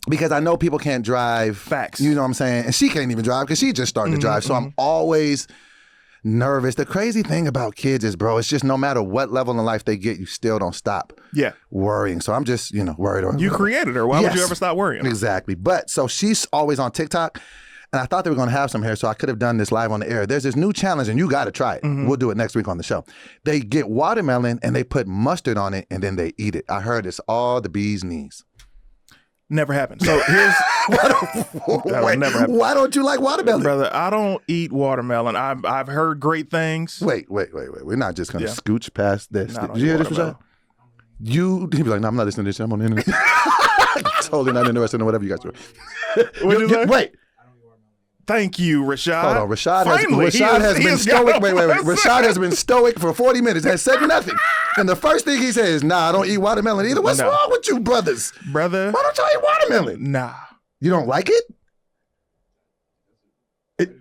Because I know people can't drive. Facts. You know what I'm saying? And she can't even drive because she just started to drive. So I'm always nervous. The crazy thing about kids is, bro, it's just no matter what level in life they get, you still don't stop worrying. So I'm just, worried. You created her. Why would you ever stop worrying? Exactly. But so she's always on TikTok. and I thought they were going to have some here, so I could have done this live on the air. There's this new challenge, and you got to try it. We'll do it next week on the show. They get watermelon, and they put mustard on it, and then they eat it. I heard it's all the bee's knees. Never happened. So here's Wait, never happen. why don't you like watermelon? Brother, I don't eat watermelon. I've heard great things. Wait. We're not just going to scooch past this. Nah, Did you hear this, Rashad? He'd be like, no, I'm not listening to this shit. I'm on the internet. Totally not interested in whatever you guys do. What'd you say? Wait. Thank you, Rashad. Hold on. Rashad Finally, has been stoic. Wait. Rashad has been stoic for 40 minutes, has said nothing. And the first thing he says is, nah, I don't eat watermelon either. What's wrong with you, brothers? Brother. Why don't y'all eat watermelon? Nah. You don't like it?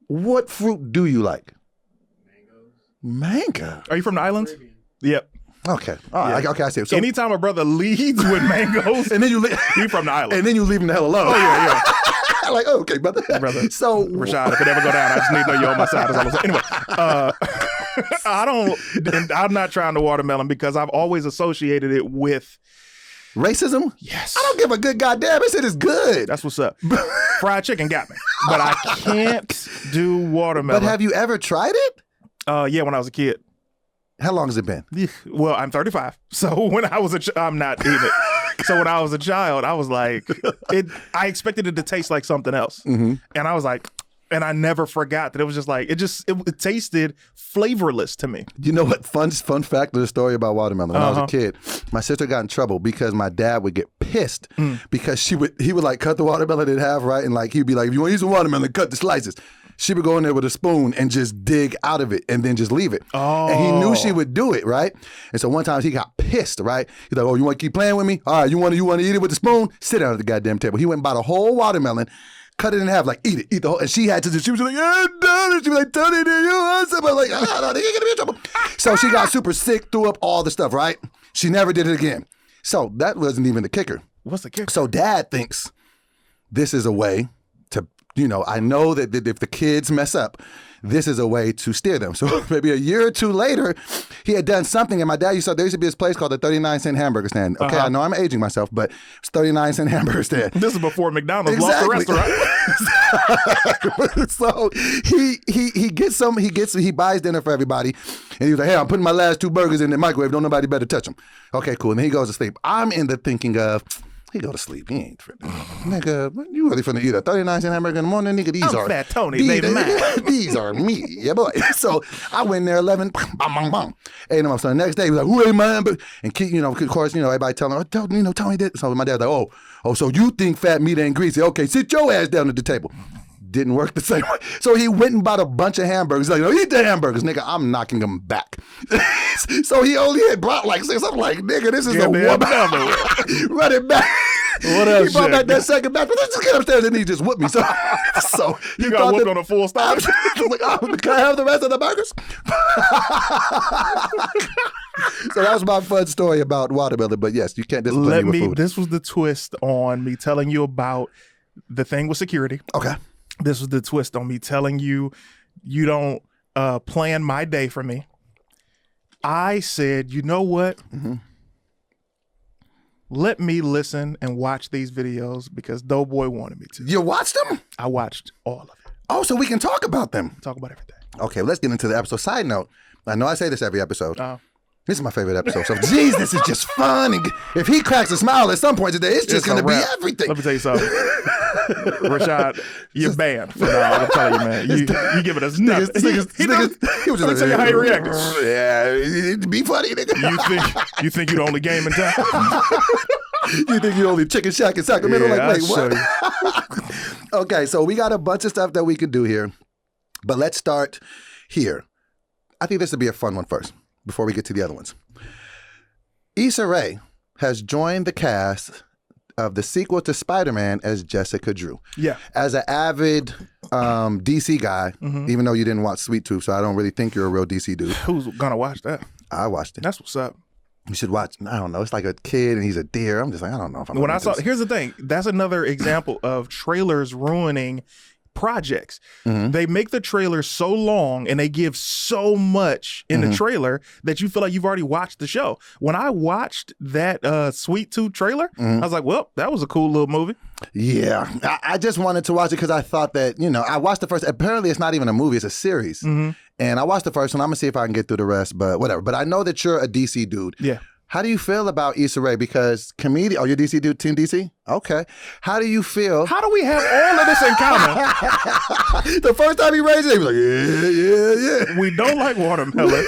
What fruit do you like? Mango. Are you from the islands? Yep. Okay. All right. Okay, I see it. So, anytime a brother leads with mangoes, and then you he from the island. And then you leave him the hell alone. Oh, yeah. Like, oh, okay, brother. So Rashad, if it ever go down, I just need to know you're on my side. Anyway, I'm not trying the watermelon because I've always associated it with racism. Yes. I don't give a good goddamn. I said it's good. That's what's up. Fried chicken got me, but I can't do watermelon. But have you ever tried it? Yeah, when I was a kid. How long has it been? Well, I'm 35. So when I was I'm not eating it. So when I was a child, I was like, I expected it to taste like something else. And I was like, and I never forgot that it was just like, it tasted flavorless to me. You know what? Fun fact of the story about watermelon. When I was a kid, my sister got in trouble because my dad would get pissed because he would like cut the watermelon in half, right? And like, he'd be like, if you want to eat some watermelon, cut the slices. She would go in there with a spoon and just dig out of it and then just leave it. Oh. And he knew she would do it, right? And so one time he got pissed, right? He's like, oh, you want to keep playing with me? All right, you want to eat it with the spoon? Sit down at the goddamn table. He went and bought a whole watermelon, cut it in half, like, eat the whole, and she had to just, she was like, yeah, done. She was like, Tony, did you want some? I'm like, no, they ain't gonna be in trouble. So she got super sick, threw up all the stuff, right? She never did it again. So that wasn't even the kicker. What's the kicker? So dad thinks this is a way to, I know that if the kids mess up, this is a way to steer them. So maybe a year or two later, he had done something, and my dad there used to be this place called the 39-cent hamburger stand. Okay, I know I'm aging myself, but it's 39-cent hamburger stand. This is before McDonald's lost the restaurant. So he buys dinner for everybody, and he was like, hey, I'm putting my last 2 burgers in the microwave. Don't nobody better touch them. Okay, cool. And then he goes to sleep. I'm in the thinking of, he go to sleep. He ain't tripping. Nigga, you really finna eat a 39-cent hamburger in the morning? Nigga, these are Fat Tony. these are me. Yeah, boy. So I went there 11, bang, bang, bang. Ate them up. So the next day, he was like, who ate my hamburger? And, of course, everybody telling him, Tony did. So my dad's like, oh, so you think fat meat ain't greasy. Okay, sit your ass down at the table. Didn't work the same way. So he went and bought a bunch of hamburgers. He's like, no, eat the hamburgers. Nigga, I'm knocking them back. So he only had brought like 6. I'm like, nigga, this is a woman. Run it back. What else? He brought back that second batch. But let's just get upstairs and he just whooped me. So you got whooped on a full stop. Like, can I have the rest of the burgers? So that was my fun story about watermelon. But yes, you can't discipline me with food. This was the twist on me telling you about the thing with security. Okay. This was the twist on me telling you don't plan my day for me. I said, you know what? Let me listen and watch these videos because Doughboy wanted me to. You watched them? I watched all of it. Oh, so we can talk about them. Talk about everything. Okay, let's get into the episode. Side note, I know I say this every episode. This is my favorite episode. So, geez, this is just fun. And if he cracks a smile at some point today, it's just going to be everything. Let me tell you something. Rashad, you're banned for now. I'm telling you, man. You giving us nothing. He was just like, tell you how he reacted. Yeah, be funny, nigga. You think you're the only game in town? You think you're only Chicken Shack in Sacramento? Yeah, like, wait, what? Okay, so we got a bunch of stuff that we could do here. But let's start here. I think this would be a fun one first, before we get to the other ones. Issa Rae has joined the cast of the sequel to Spider-Man as Jessica Drew. Yeah. As an avid DC guy, even though you didn't watch Sweet Tooth, so I don't really think you're a real DC dude. Who's gonna watch that? I watched it. That's what's up. You should watch. I don't know. It's like a kid and he's a deer. I'm just like, I don't know if I'm. Here's the thing. That's another example of trailers ruining projects. They make the trailer so long and they give so much in the trailer that you feel like you've already watched the show. When I watched that Sweet Tooth trailer, I was like, well, that was a cool little movie. Yeah. I just wanted to watch it because I thought that, I watched the first. Apparently, it's not even a movie. It's a series. And I watched the first one. I'm going to see if I can get through the rest, but whatever. But I know that you're a DC dude. Yeah. How do you feel about Issa Rae? Because comedian, you're DC dude, Team DC? Okay. How do you feel? How do we have all of this in common? The first time he raised it, he was like, yeah. We don't like watermelon.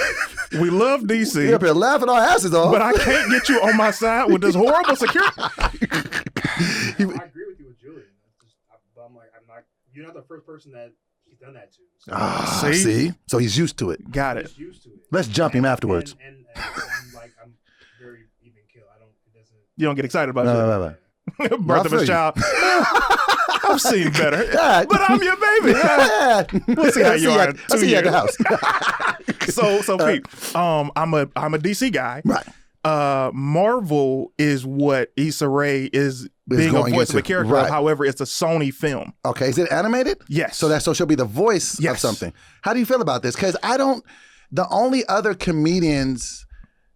We love DC. You're up here laughing our asses off. But I can't get you on my side with this horrible security. I agree with you with Julian. I'm not. You're not the first person that he's done that to. So. See? So he's used to it. Got it. He's used to it. Let's jump him afterwards. And I'm very even kill. It doesn't. You don't get excited about No. Birth of a child. I've seen better. Yeah. But I'm your baby. Yeah. We'll see how you are in 2 I see you at the years. house. So Pete, I'm a DC guy. Right. Marvel is what Issa Rae is being a voice of a character. Right. However, it's a Sony film. Okay. Is it animated? Yes. So she'll be the voice of something. How do you feel about this? Because the only other comedians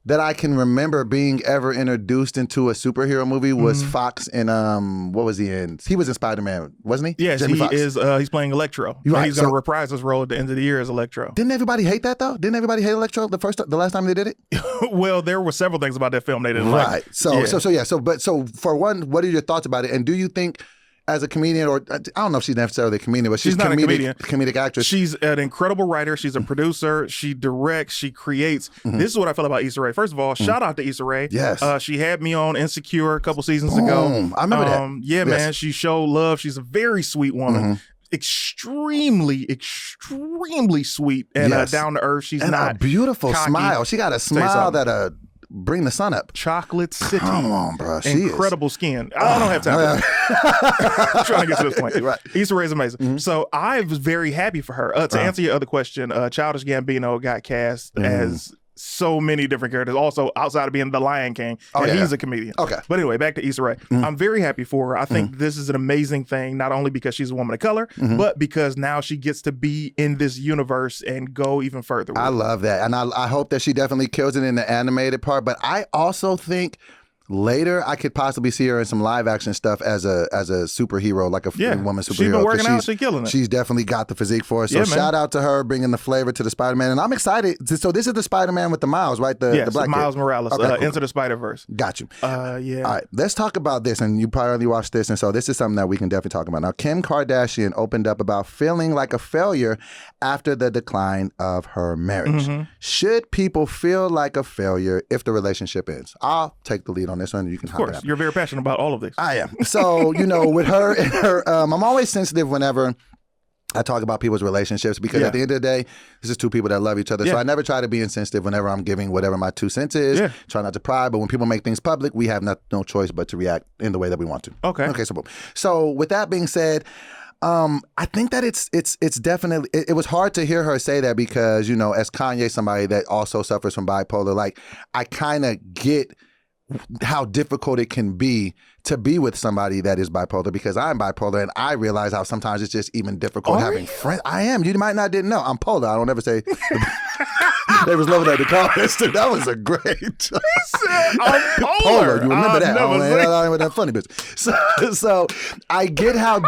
that I can remember being ever introduced into a superhero movie was Fox in what was he in? He was in Spider-Man, wasn't he? Yes, Jamie Foxx. He's playing Electro. Right, He's going to reprise his role at the end of the year as Electro. Didn't everybody hate that though? Didn't everybody hate Electro the last time they did it? Well, there were several things about that film they didn't Right. like. So for one, what are your thoughts about it? And do you think as a comedian, or I don't know if she's necessarily a comedian, but she's not a comedian. Comedic actress. She's an incredible writer. She's a producer. She directs. She creates. This is what I feel about Issa Rae. First of all, shout out to Issa Rae. Yes. She had me on Insecure a couple seasons ago. I remember that. Yeah, Yes. man. She showed love. She's a very sweet woman. Extremely sweet and down to earth. She's and not a beautiful cocky. smile. She got a smile that bring the sun up. Chocolate City. Come on, bro. She incredible skin. I don't have time for that. I'm trying to get to this point. Right. Issa Rae is amazing. So I was very happy for her. To answer your other question, Childish Gambino got cast as so many different characters. Also, outside of being the Lion King, he's a comedian. Okay. But anyway, back to Issa Rae. I'm very happy for her. I think this is an amazing thing, not only because she's a woman of color, but because now she gets to be in this universe and go even further. I love that. And I hope that she definitely kills it in the animated part. But I also think later I could possibly see her in some live action stuff as a superhero, like a woman superhero. She's been working out. She's killing it. She's definitely got the physique for it. So shout out to her bringing the flavor to the Spider-Man. And I'm excited. So this is the Spider-Man with the Miles, right? The black Miles kid. Morales. Okay, cool. Into the Spider-Verse. Got you. Yeah. All right, let's talk about this. And you probably already watched this. And so this is something that we can definitely talk about. Now, Kim Kardashian opened up about feeling like a failure after the decline of her marriage. Should people feel like a failure if the relationship ends? I'll take the lead on this one. And you can hop in. You're very passionate about all of this. I am. So, with her and her, I'm always sensitive whenever I talk about people's relationships because at the end of the day, this is two people that love each other. So I never try to be insensitive whenever I'm giving whatever my 2 cents is. Try not to pry. But when people make things public, we have no choice but to react in the way that we want to. Okay, so boom. So with that being said, I think that it's definitely, it was hard to hear her say that because, as Kanye, somebody that also suffers from bipolar, like I kind of get how difficult it can be to be with somebody that is bipolar because I'm bipolar and I realize how sometimes it's just even difficult having friends. I am. You might not didn't know. I'm polar. I don't ever say. They was loving that in the comments too. That was a great. I'm polar. You remember that? I ain't that funny bitch. So I get how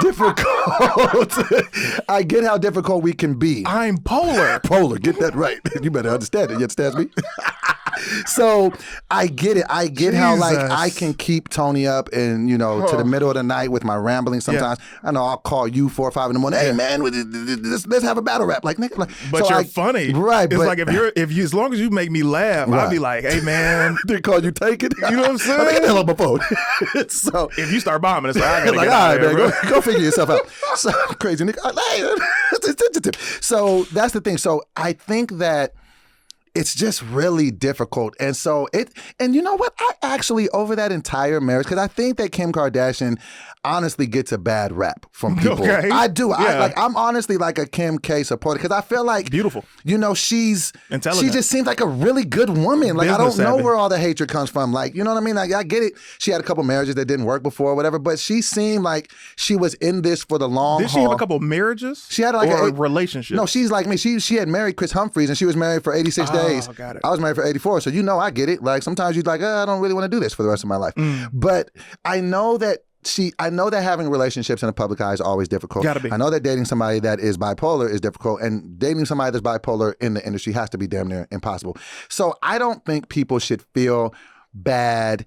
difficult we can be. I'm polar. Polar. Get that right. You better understand it. You understand me? So I get it. I get how like I can keep Tony up and to the middle of the night with my rambling sometimes. I know I'll call you 4 or 5 in the morning. Hey man, let's have a battle rap. Like nigga, but so you're funny. Right. It's like if you as long as you make me laugh, I'll be like, hey man. They call you take it. You know what I'm saying? Get the hell on my phone. So if you start bombing, it's like I gotta like, get all out right, of man, here, go figure yourself out. So crazy nigga. So that's the thing. So I think that it's just really difficult. And so and you know what? I actually, over that entire marriage, because I think that Kim Kardashian honestly gets a bad rap from people. Okay. I do. Yeah. I'm honestly like a Kim K supporter because I feel like, Beautiful. you know, she's Intelligent. she just seems like a really good woman. Like, I don't Business know savvy. where all the hatred comes from. Like, you know what I mean? Like, I get it. She had a couple marriages that didn't work before or whatever, but she seemed like she was in this for the long Did haul. she have a couple marriages? She had like or a relationship. No, she's like me. She had married Chris Humphries and she was married for 86 days. Got it. I was married for 84. So, you know, I get it. Like, sometimes you're like, I don't really want to do this for the rest of my life. But I know that having relationships in the public eye is always difficult. Gotta be. I know that dating somebody that is bipolar is difficult, and dating somebody that's bipolar in the industry has to be damn near impossible. So I don't think people should feel bad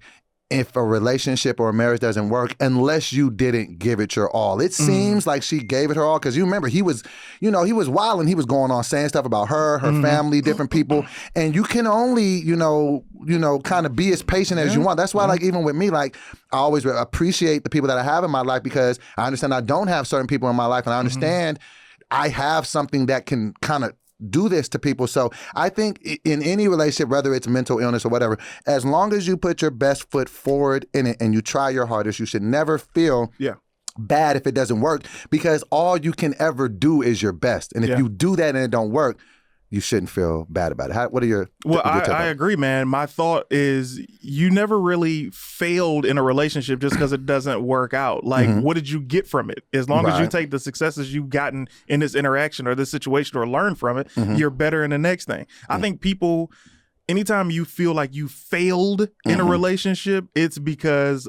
if a relationship or a marriage doesn't work unless you didn't give it your all. It seems like she gave it her all because you remember he was wild and he was going on saying stuff about her family, different people, and you can only, kind of be as patient as you want. That's why, like, even with me, like, I always appreciate the people that I have in my life because I understand I don't have certain people in my life, and I understand I have something that can kind of do this to people. So I think in any relationship, whether it's mental illness or whatever, as long as you put your best foot forward in it and you try your hardest, you should never feel bad if it doesn't work, because all you can ever do is your best. And if you do that and it don't work, you shouldn't feel bad about it. What are your I agree, man. My thought is you never really failed in a relationship just because it doesn't work out. Like, what did you get from it? As long as you take the successes you've gotten in this interaction or this situation or learn from it, you're better in the next thing. I think people, anytime you feel like you failed in a relationship, it's because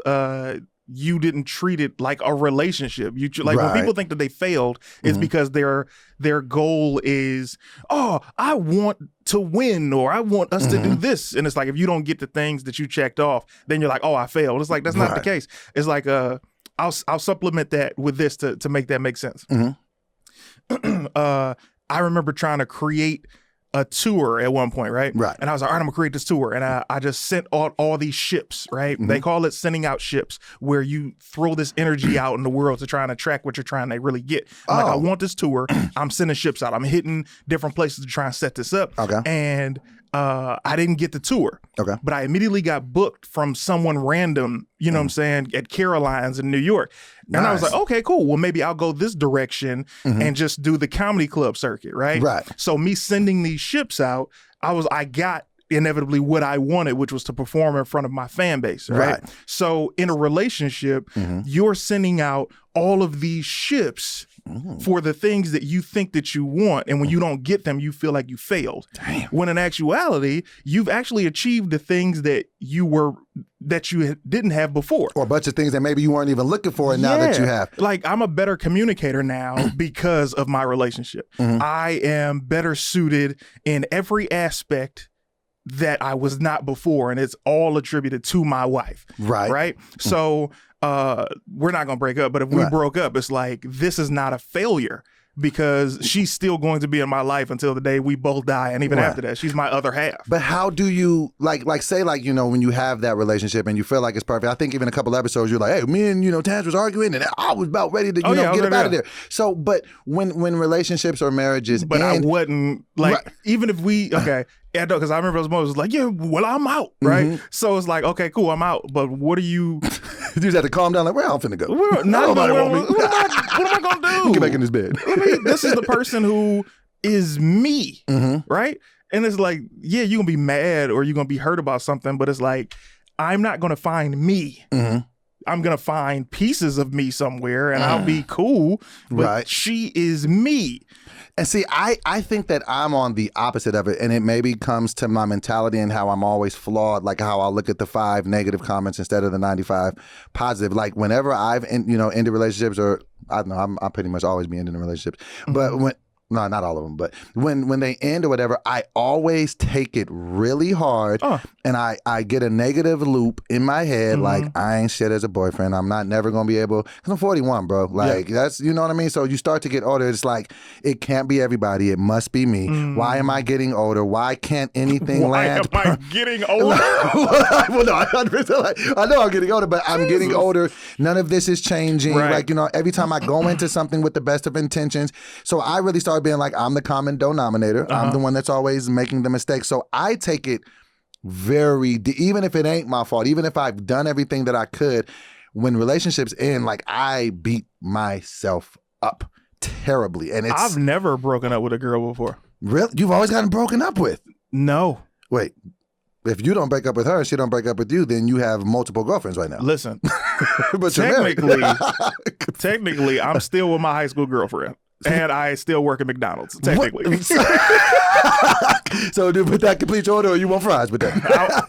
you didn't treat it like a relationship. When people think that they failed, it's because their goal is, I want to win, or I want us to do this. And it's like, if you don't get the things that you checked off, then you're like, I failed. It's like, that's not the case. It's like, I'll supplement that with this to make that make sense. I remember trying to create a tour at one point, right? Right. And I was like, all right, I'm gonna create this tour. And I just sent all these ships, right? They call it sending out ships, where you throw this energy out in the world to try and attract what you're trying to really get. I'm like, I want this tour. I'm sending ships out. I'm hitting different places to try and set this up. Okay. And I didn't get the tour. Okay. But I immediately got booked from someone random, you know what I'm saying, at Caroline's in New York. And I was like, okay, cool. Well, maybe I'll go this direction and just do the comedy club circuit, right? Right. So me sending these ships out, I got inevitably what I wanted, which was to perform in front of my fan base, right? So in a relationship, you're sending out all of these ships for the things that you think that you want, and when you don't get them, you feel like you failed. Damn. When in actuality, you've actually achieved the things that you didn't have before, or a bunch of things that maybe you weren't even looking for, and now that you have. Like, I'm a better communicator now because of my relationship. I am better suited in every aspect that I was not before, and it's all attributed to my wife. Right. So we're not gonna break up, but if we broke up, it's like, this is not a failure, because she's still going to be in my life until the day we both die, and even after that, she's my other half. But how do you say when you have that relationship and you feel like it's perfect? I think even a couple episodes you're like, hey, me and Taz was arguing and I was about ready to get up out of there. So, but when relationships or marriages, but I wasn't even if we yeah, because I remember those moments like, I'm out, right? So it's like, okay, cool, I'm out. But what are you? You just have to calm down. Like, where I'm finna go? Nobody want me. What am I gonna do? Get back in this bed. This is the person wú is me, right? And it's like, you're gonna be mad or you're gonna be hurt about something, but it's like, I'm not gonna find me. I'm gonna find pieces of me somewhere, and I'll be cool. But she is me. And see, I think that I'm on the opposite of it, and it maybe comes to my mentality and how I'm always flawed, like how I'll look at the 5 negative comments instead of the 95 positive. Like, whenever I've ended relationships, or I don't know, I pretty much always be ending relationships, but no, not all of them, but when they end or whatever, I always take it really hard, and I get a negative loop in my head, like, I ain't shit as a boyfriend. I'm never gonna be able, because I'm 41, bro. Like, that's, you know what I mean? So you start to get older. It's like, it can't be everybody. It must be me. Why am I getting older? Why can't anything land? Why am I getting older? Well, no, I know I'm getting older, but I'm getting older. None of this is changing. Like, every time I go into something with the best of intentions. So I really start start being like, I'm the common denominator. I'm the one that's always making the mistake. So I take it even if it ain't my fault, even if I've done everything that I could, when relationships end, like I beat myself up terribly. And I've never broken up with a girl before. Really? You've always gotten broken up with? No. Wait. If you don't break up with her and she don't break up with you, then you have multiple girlfriends right now. Listen, but technically, I'm still with my high school girlfriend, and I still work at McDonald's. Technically, so dude, with that complete order, or you want fries with that?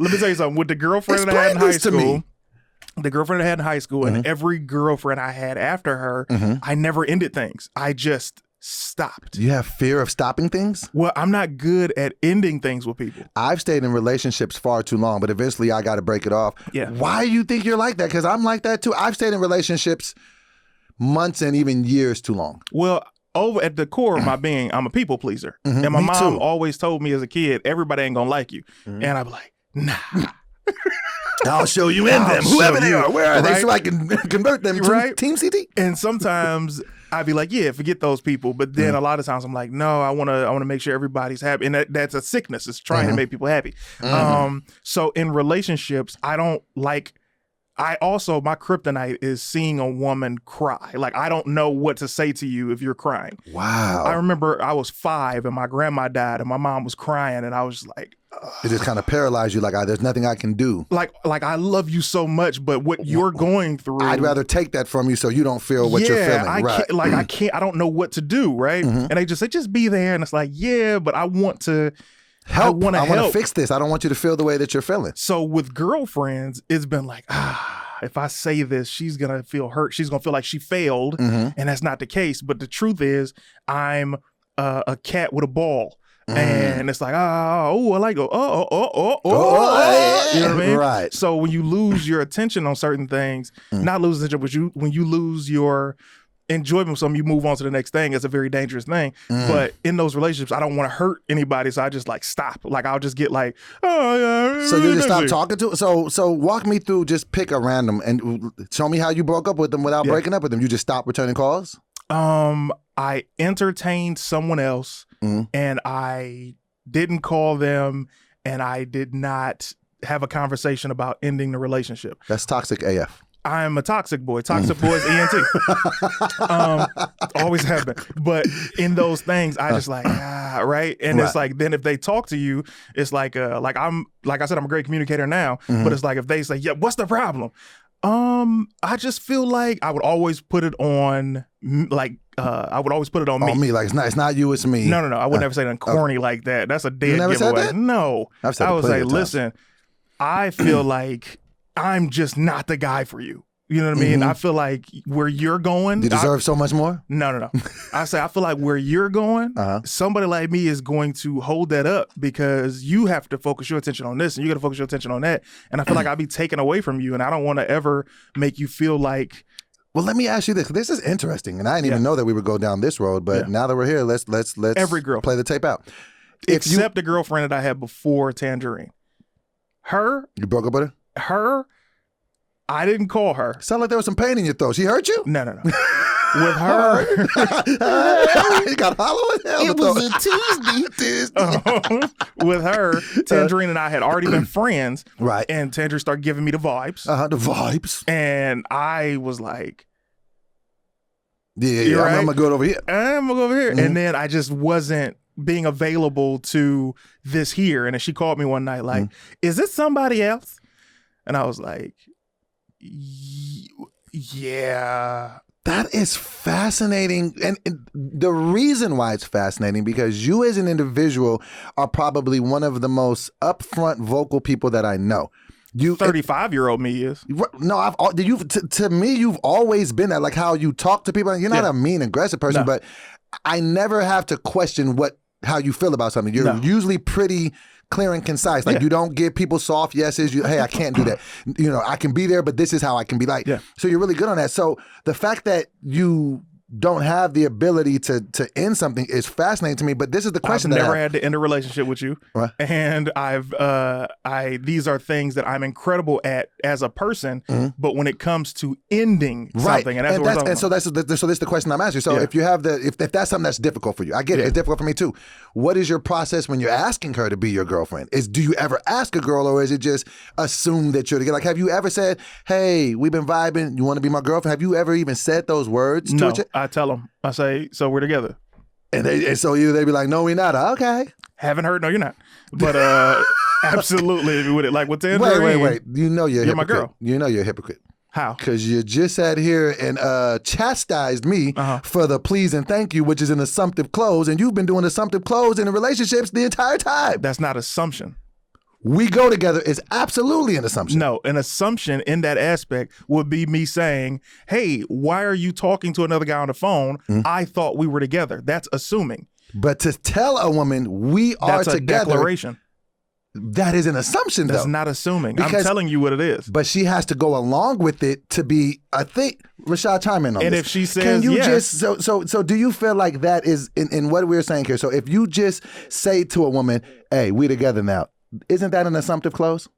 Let me tell you something. With the girlfriend that I had in high school, and every girlfriend I had after her, I never ended things. I just stopped. Do you have fear of stopping things? Well, I'm not good at ending things with people. I've stayed in relationships far too long, but eventually I got to break it off. Yeah. Why do you think you're like that? Because I'm like that too. I've stayed in relationships months and even years too long. Well, over at the core of my being, I'm a people pleaser. And my mom always told me as a kid, everybody ain't gonna like you. And I'd be like, nah. I'll show you in them, whoever they are. Where are they, so I can convert them to Team CT? And sometimes I'd be like, yeah, forget those people. But then a lot of times I'm like, no, I want to make sure everybody's happy. And that's a sickness. It's trying to make people happy. So in relationships, my kryptonite is seeing a woman cry. Like, I don't know what to say to you if you're crying. Wow. I remember I was 5 and my grandma died and my mom was crying and I was like, ugh. It just kind of paralyzed you. Like, there's nothing I can do. Like I love you so much, but what you're going through, I'd rather take that from you so you don't feel what you're feeling. I don't know what to do. Right. And they just say, just be there. And it's like, yeah, but I want to help. I want to fix this. I don't want you to feel the way that you're feeling. So with girlfriends, it's been like, if I say this, she's going to feel hurt. She's going to feel like she failed. And that's not the case. But the truth is, I'm a cat with a ball. And it's like, I like, you know what I mean? Right. So when you lose your attention on certain things, not lose attention, but when you lose your enjoyment with something, you move on to the next thing. It's a very dangerous thing. But in those relationships, I don't want to hurt anybody, so I just like stop. Like I'll just get like, oh yeah. So you just stop talking to. So walk me through. Just pick a random and show me how you broke up with them without breaking up with them. You just stopped returning calls. I entertained someone else, and I didn't call them, and I did not have a conversation about ending the relationship. That's toxic AF. I'm a toxic boy. Toxic boys, ENT. Always have been. But in those things, I just like, right? And it's like, then if they talk to you, it's like I said, I'm a great communicator now, but it's like if they say, yeah, what's the problem? I just feel like I would always put it on, me. Me, like it's not you, it's me. No. I would never say nothing corny like that. That's a dead giveaway. Said that? No. I've said I would say, times. listen, I feel like I'm just not the guy for you. You know what I mean? I feel like where you're going, you deserve so much more. No. I feel like where you're going, somebody like me is going to hold that up because you have to focus your attention on this and you got to focus your attention on that. And I feel like I'll be taken away from you, and I don't want to ever make you feel like. Well, let me ask you this. This is interesting, and I didn't even know that we would go down this road. But now that we're here, let's every girl play the tape out. Except the girlfriend that I had before Tangerine. You broke up with her? I didn't call her. Sound like there was some pain in your throat. She hurt you? No. With her. You got hollow as hell. It was a Tuesday. With her, Tangerine and I had already been friends. Right. And Tangerine started giving me the vibes. The vibes. And I was like, yeah. Right? I'm going to go over here. And then I just wasn't being available to this here. And then she called me one night like, is this somebody else? And I was like, yeah. That is fascinating. And the reason why it's fascinating, because you as an individual are probably one of the most upfront vocal people that I know. 35-year-old me is. No, to me, you've always been that. Like how you talk to people. You're not a mean, aggressive person, but I never have to question how you feel about something. You're usually pretty clear and concise. Like you don't give people soft yeses. Hey, I can't do that. I can be there, but this is how I can be like. Yeah. So you're really good on that. So the fact that you don't have the ability to end something is fascinating to me. But this is the question I've that never had to end a relationship with you, What? and these are things that I'm incredible at as a person. But when it comes to ending something, and that's what we're talking so about. this is the question I'm asking. So if you have if that's something that's difficult for you, I get it. It's difficult for me too. What is your process when you're asking her to be your girlfriend? Do you ever ask a girl, or is it just assume that you're together? Like, have you ever said, "Hey, we've been vibing. You want to be my girlfriend"? Have you ever even said those words? No, to I tell them. I say, so we're together. And they be like, "No, we're not." Okay. Haven't heard. No, you're not. But absolutely with it. Like with the Wait. You know you're a my hypocrite. girl. You know you're a hypocrite. How? Because you just sat here and chastised me for the please and thank you, which is an assumptive close, and you've been doing assumptive close in the relationships the entire time. That's not assumption. We go together is absolutely an assumption. No, an assumption in that aspect would be me saying, hey, why are you talking to another guy on the phone? I thought we were together. That's assuming. But to tell a woman we are That's a together, declaration. that is an assumption, That's though. not assuming. I'm Because- telling you what it is. But she has to go along with it to be a thing. Rashad, chime in on And this. if she says can you yes- just so do you feel like that is in what we're saying here? So if you just say to a woman, "Hey, we together now," isn't that an assumptive close?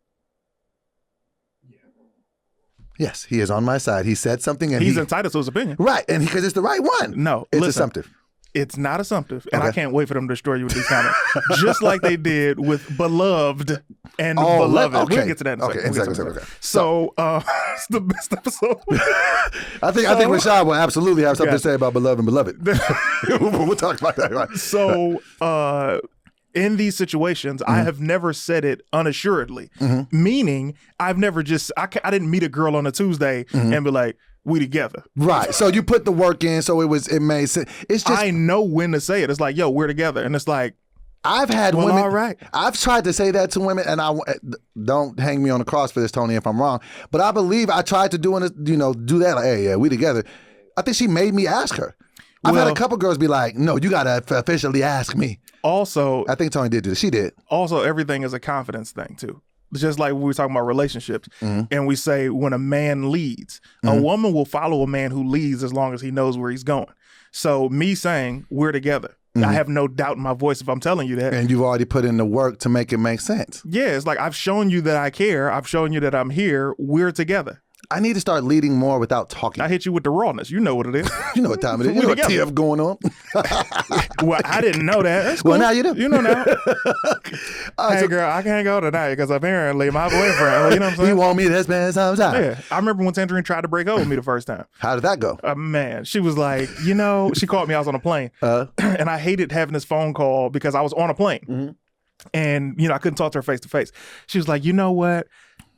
Yes, he is on my side. He said something, and He's entitled to his opinion. right, and because it's the right one. No, it's listen. assumptive. It's not assumptive, and Okay. I can't wait for them to destroy you with these comments. Just like they did with beloved and beloved. okay. We'll get to that in a second. Okay, We'll get to exactly, that. okay. So it's the best episode. I think Rashad will absolutely have something to say about beloved and beloved. We'll talk about that. Right. So in these situations, I have never said it unassuredly, meaning I've never just, I didn't meet a girl on a Tuesday and be like, we together. Right. So you put the work in, so it made sense. It's just I know when to say it. It's like, yo, we're together. And it's like, I've had well, women. all right. I've tried to say that to women, and don't hang me on the cross for this, Tony, if I'm wrong. But I believe I tried to do that. Like, hey, yeah, we together. I think she made me ask her. I've had a couple girls be like, "No, you gotta officially ask me." Also, I think Tony did do this. She did. Also, everything is a confidence thing too. Just like we were talking about relationships, and we say when a man leads, a woman will follow a man who leads as long as he knows where he's going. So me saying we're together, I have no doubt in my voice if I'm telling you that. And you've already put in the work to make it make sense. Yeah, it's like I've shown you that I care. I've shown you that I'm here. We're together. I need to start leading more without talking. I hit you with the rawness. You know what it is. You know what time it is. You know what TF going on. Well, I didn't know that. That's cool. Well, now you do. You know now. Hey, girl, I can't go tonight because apparently my boyfriend, you know what I'm saying? You want me to spend some time. Yeah. I remember when Tangerine tried to break up with me the first time. How did that go? Man, she was like, she called me. I was on a plane. And I hated having this phone call because I was on a plane. And, I couldn't talk to her face to face. She was like, you know what?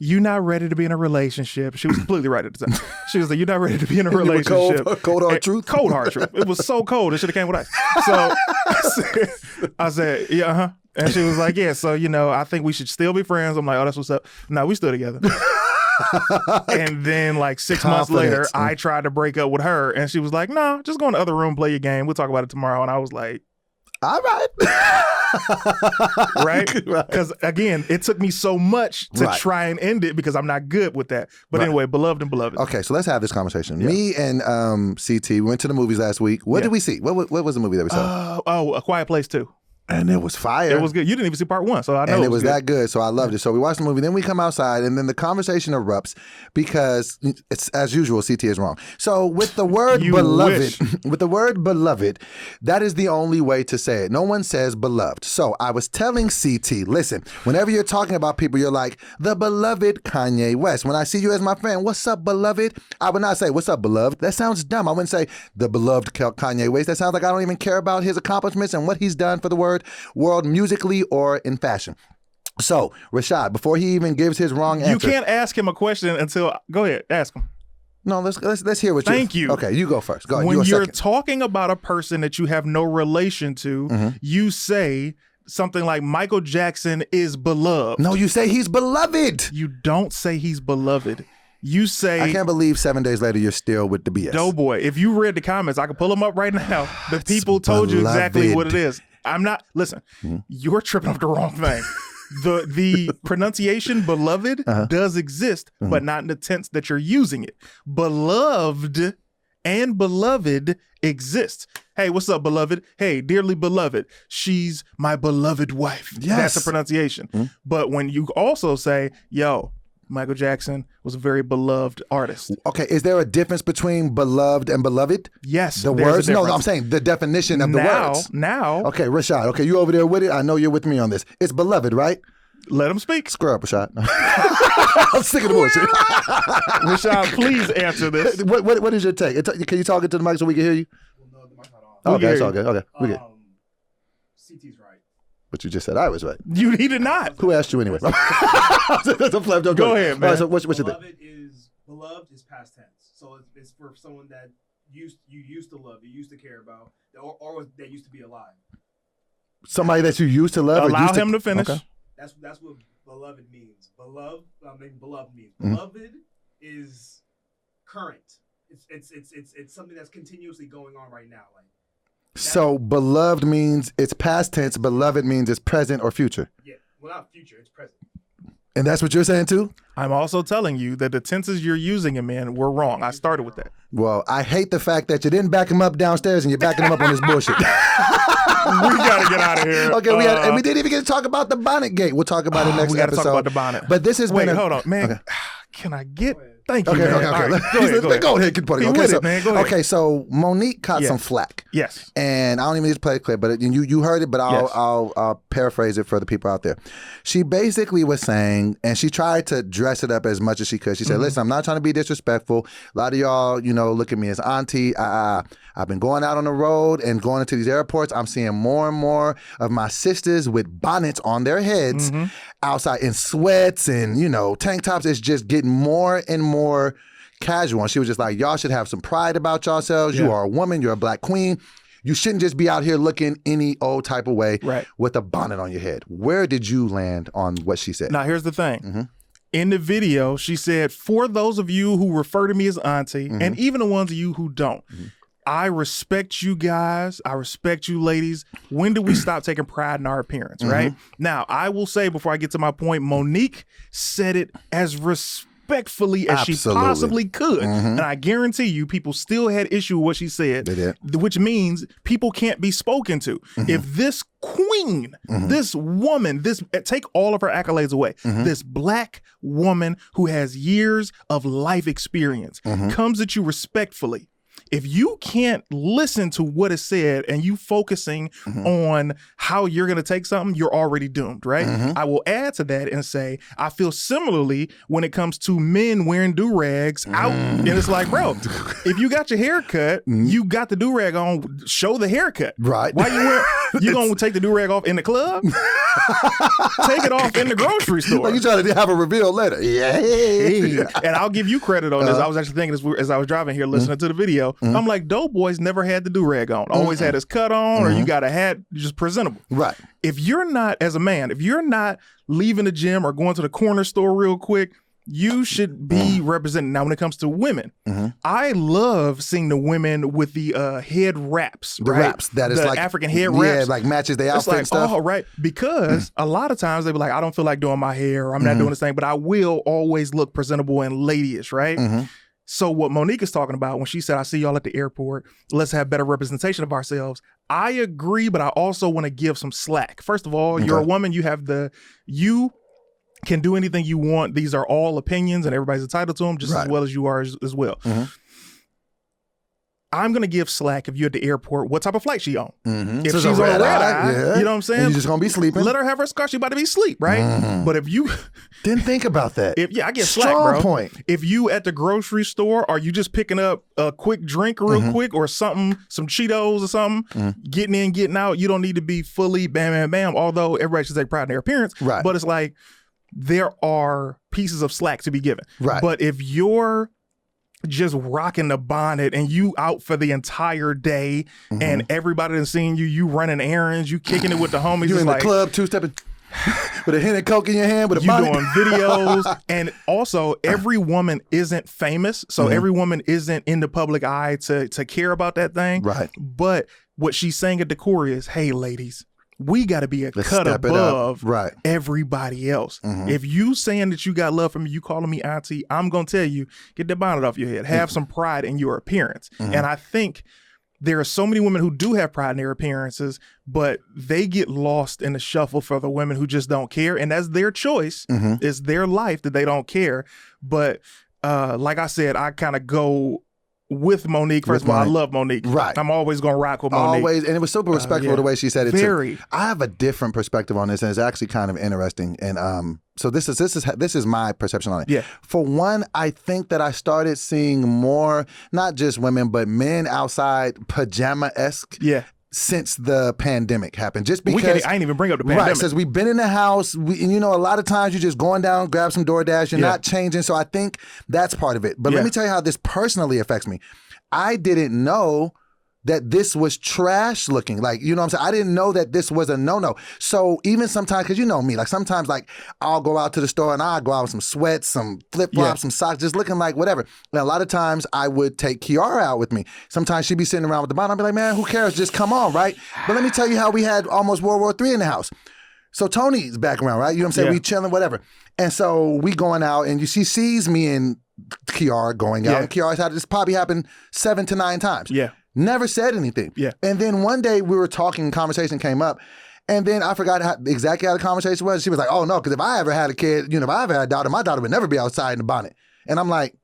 You're not ready to be in a relationship. She was completely right at the time. She was like, you're not ready to be in a relationship. Cold hard truth? Cold hard truth. It was so cold. It should have came with ice. So I said, yeah, uh-huh. And she was like, yeah, so, I think we should still be friends. I'm like, oh, that's what's up. No, we still together. And then like 6 months later, I tried to break up with her. And she was like, no, just go in the other room, play your game. We'll talk about it tomorrow. And I was like, all right. Right? Because again, it took me so much to try and end it because I'm not good with that. But anyway, beloved and beloved. Okay, so let's have this conversation. Me and CT, we went to the movies last week. What did we see? What was the movie that we saw? A Quiet Place 2. And it was fire. It was good. You didn't even see part 1, so I know. And it was that good, so I loved it. So we watched the movie, then we come outside, and then the conversation erupts because it's as usual. CT is wrong. So with the word beloved, that is the only way to say it. No one says beloved. So I was telling CT, listen, whenever you're talking about people, you're like the beloved Kanye West. When I see you as my friend, what's up, beloved? I would not say what's up, beloved. That sounds dumb. I wouldn't say the beloved Kanye West. That sounds like I don't even care about his accomplishments and what he's done for the world musically or in fashion. So, Rashad, before he even gives his wrong answer. You can't ask him a question until, go ahead, ask him. No, let's hear what you. Thank you. Okay, you go first. Go ahead. When you're talking about a person that you have no relation to, you say something like Michael Jackson is beloved. No, you say he's beloved. You don't say he's beloved. You say, I can't believe 7 days later you're still with the BS. Doughboy, if you read the comments, I can pull them up right now. The people told you exactly what it is. I'm not, listen, you're tripping off the wrong thing. The pronunciation beloved does exist, but not in the tense that you're using it. Beloved and beloved exist. Hey, what's up, beloved? Hey, dearly beloved, she's my beloved wife. Yes. That's the pronunciation. But when you also say, yo, Michael Jackson was a very beloved artist. Okay, is there a difference between beloved and beloved? Yes. The there's a words? No, difference. I'm saying the definition of the words. Now, Okay, Rashad. Okay, you over there with it? I know you're with me on this. It's beloved, right? let him speak. Screw up, Rashad. I'm sick of the bullshit. Rashad, please answer this. What is your take? Can you talk into the mic so we can hear you? Well, no, the mic's not on. Okay, it's all good. Okay, we good. CT's right. But you just said I was right. He did not. Who asked you anyway? That's a flip. Go ahead, man. All right, so what's your thing? Beloved is past tense, so it's for someone that you used to love, you used to care about, or that used to be alive. Somebody that you used to love. Allow him to finish. Okay. That's what beloved means. Beloved means. Mm-hmm. Beloved is current. It's something that's continuously going on right now. Like So beloved means it's past tense. Beloved means it's present or future. yeah, well not future, it's present. And that's what you're saying too? I'm also telling you that the tenses you're using him in were wrong. I started with that. Well, I hate the fact that you didn't back him up downstairs and you're backing him up on this bullshit. We got to get out of here. Okay, and we didn't even get to talk about the bonnet gate. We'll talk about it next We got to episode. talk about the bonnet. But this has Wait, been hold on, man. Okay. Can I get? Thank you, Okay, man. okay. All right, Go ahead, get put it. He Okay, with so, it, man. Go ahead. okay, so Monique caught Yeah. some flack. Yes. And I don't even need to play the clip, but you heard it, but Yes. I'll paraphrase it for the people out there. She basically was saying, and she tried to dress it up as much as she could. She said, listen, I'm not trying to be disrespectful. A lot of y'all, look at me as auntie. I've been going out on the road and going into these airports. I'm seeing more and more of my sisters with bonnets on their heads outside in sweats and, tank tops. It's just getting more and more casual. And she was just like, y'all should have some pride about yourselves. You are a woman. You're a black queen. You shouldn't just be out here looking any old type of way with a bonnet on your head. Where did you land on what she said? Now, here's the thing. In the video, she said, for those of you who refer to me as auntie, and even the ones of you who don't, I respect you guys. I respect you ladies. When do we stop taking pride in our appearance, right? Now, I will say before I get to my point, Monique said it as respectfully as she possibly could. And I guarantee you people still had issue with what she said, They did. which means people can't be spoken to. If this queen, this woman, take all of her accolades away, this black woman who has years of life experience comes at you respectfully. If you can't listen to what is said and you focusing on how you're going to take something, you're already doomed, right? I will add to that and say, I feel similarly when it comes to men wearing do-rags out. And it's like, bro, if you got your hair cut, you got the do-rag on, show the haircut. Right. Why you going to take the do-rag off in the club? Take it off in the grocery store. Like you trying to have a reveal later. Yeah. And I'll give you credit on this. I was actually thinking this as I was driving here listening to the video. I'm like, Doughboy's never had the do-rag on. Always had his cut on, or you got a hat, just presentable. Right. If you're not, as a man, if you're not leaving the gym or going to the corner store real quick, you should be represented. Now, when it comes to women, I love seeing the women with the head wraps. The wraps that is the like African head wraps. Yeah, like matches the outfit It's like, and stuff. oh, right. Because a lot of times they be like, I don't feel like doing my hair, or I'm not doing this thing, but I will always look presentable and ladyish, right? So what Monique is talking about when she said, I see y'all at the airport, let's have better representation of ourselves. I agree, but I also want to give some slack. First of all, you're a woman, you can do anything you want. These are all opinions and everybody's entitled to them just as well as you are as well. I'm going to give slack if you're at the airport, what type of flight she on. If she's on a red eye, you know what I'm saying? And you're just going to be sleeping. Let her have her scar. She about to be asleep, right? But if you... Didn't think about that. I get slack, Strong bro. point. If you at the grocery store, are you just picking up a quick drink real quick or something, some Cheetos or something, getting in, getting out, you don't need to be fully bam, bam, bam, although everybody should take pride in their appearance. Right. But it's like, there are pieces of slack to be given. Right. But if you're just rocking the bonnet and you out for the entire day and everybody done seen you running errands, you kicking it with the homies. You in like, the club, two-stepping with a hint of Coke in your hand with a you bonnet. doing videos. And also every woman isn't famous. So every woman isn't in the public eye to care about that thing. Right. But what she's saying at the core is, hey ladies, we got to be a cut above everybody else. If you saying that you got love for me, you calling me auntie, I'm going to tell you, get the bonnet off your head. Have some pride in your appearance. And I think there are so many women who do have pride in their appearances, but they get lost in the shuffle for the women who just don't care. And that's their choice. It's their life that they don't care. But like I said, I kind of go with Monique. First of all, I love Monique. Right. I'm always going to rock with Monique. Always. And it was super respectful the way she said it Very. too. I have a different perspective on this, and it's actually kind of interesting. And so this is my perception on it. Yeah. For one, I think that I started seeing more, not just women, but men outside pajama-esque. Yeah. Since the pandemic happened, just because I ain't even bring up the pandemic. Right, since we've been in the house, and you know, a lot of times you're just going down, grab some DoorDash, you're not changing. So I think that's part of it. But let me tell you how this personally affects me. I didn't know that this was trash looking. Like, you know what I'm saying? I didn't know that this was a no-no. So even sometimes, because you know me, like sometimes like I'll go out to the store and I'll go out with some sweats, some flip-flops, some socks, just looking like whatever. And a lot of times I would take Kiara out with me. Sometimes she'd be sitting around with the bottom. I'd be like, man, who cares? Just come on, right? But let me tell you how we had almost World War III in the house. So Tony's back around, right? You know what I'm saying? Yeah. We chilling, whatever. And so we going out and she sees me and Kiara going out. And Kiara's had this probably happened 7 to 9 times. Yeah. Never said anything. Yeah. And then one day we were talking, conversation came up, and then I forgot exactly how the conversation was. She was like, oh no, because if I ever had a kid, you know, if I ever had a daughter, my daughter would never be outside in the bonnet. And I'm like,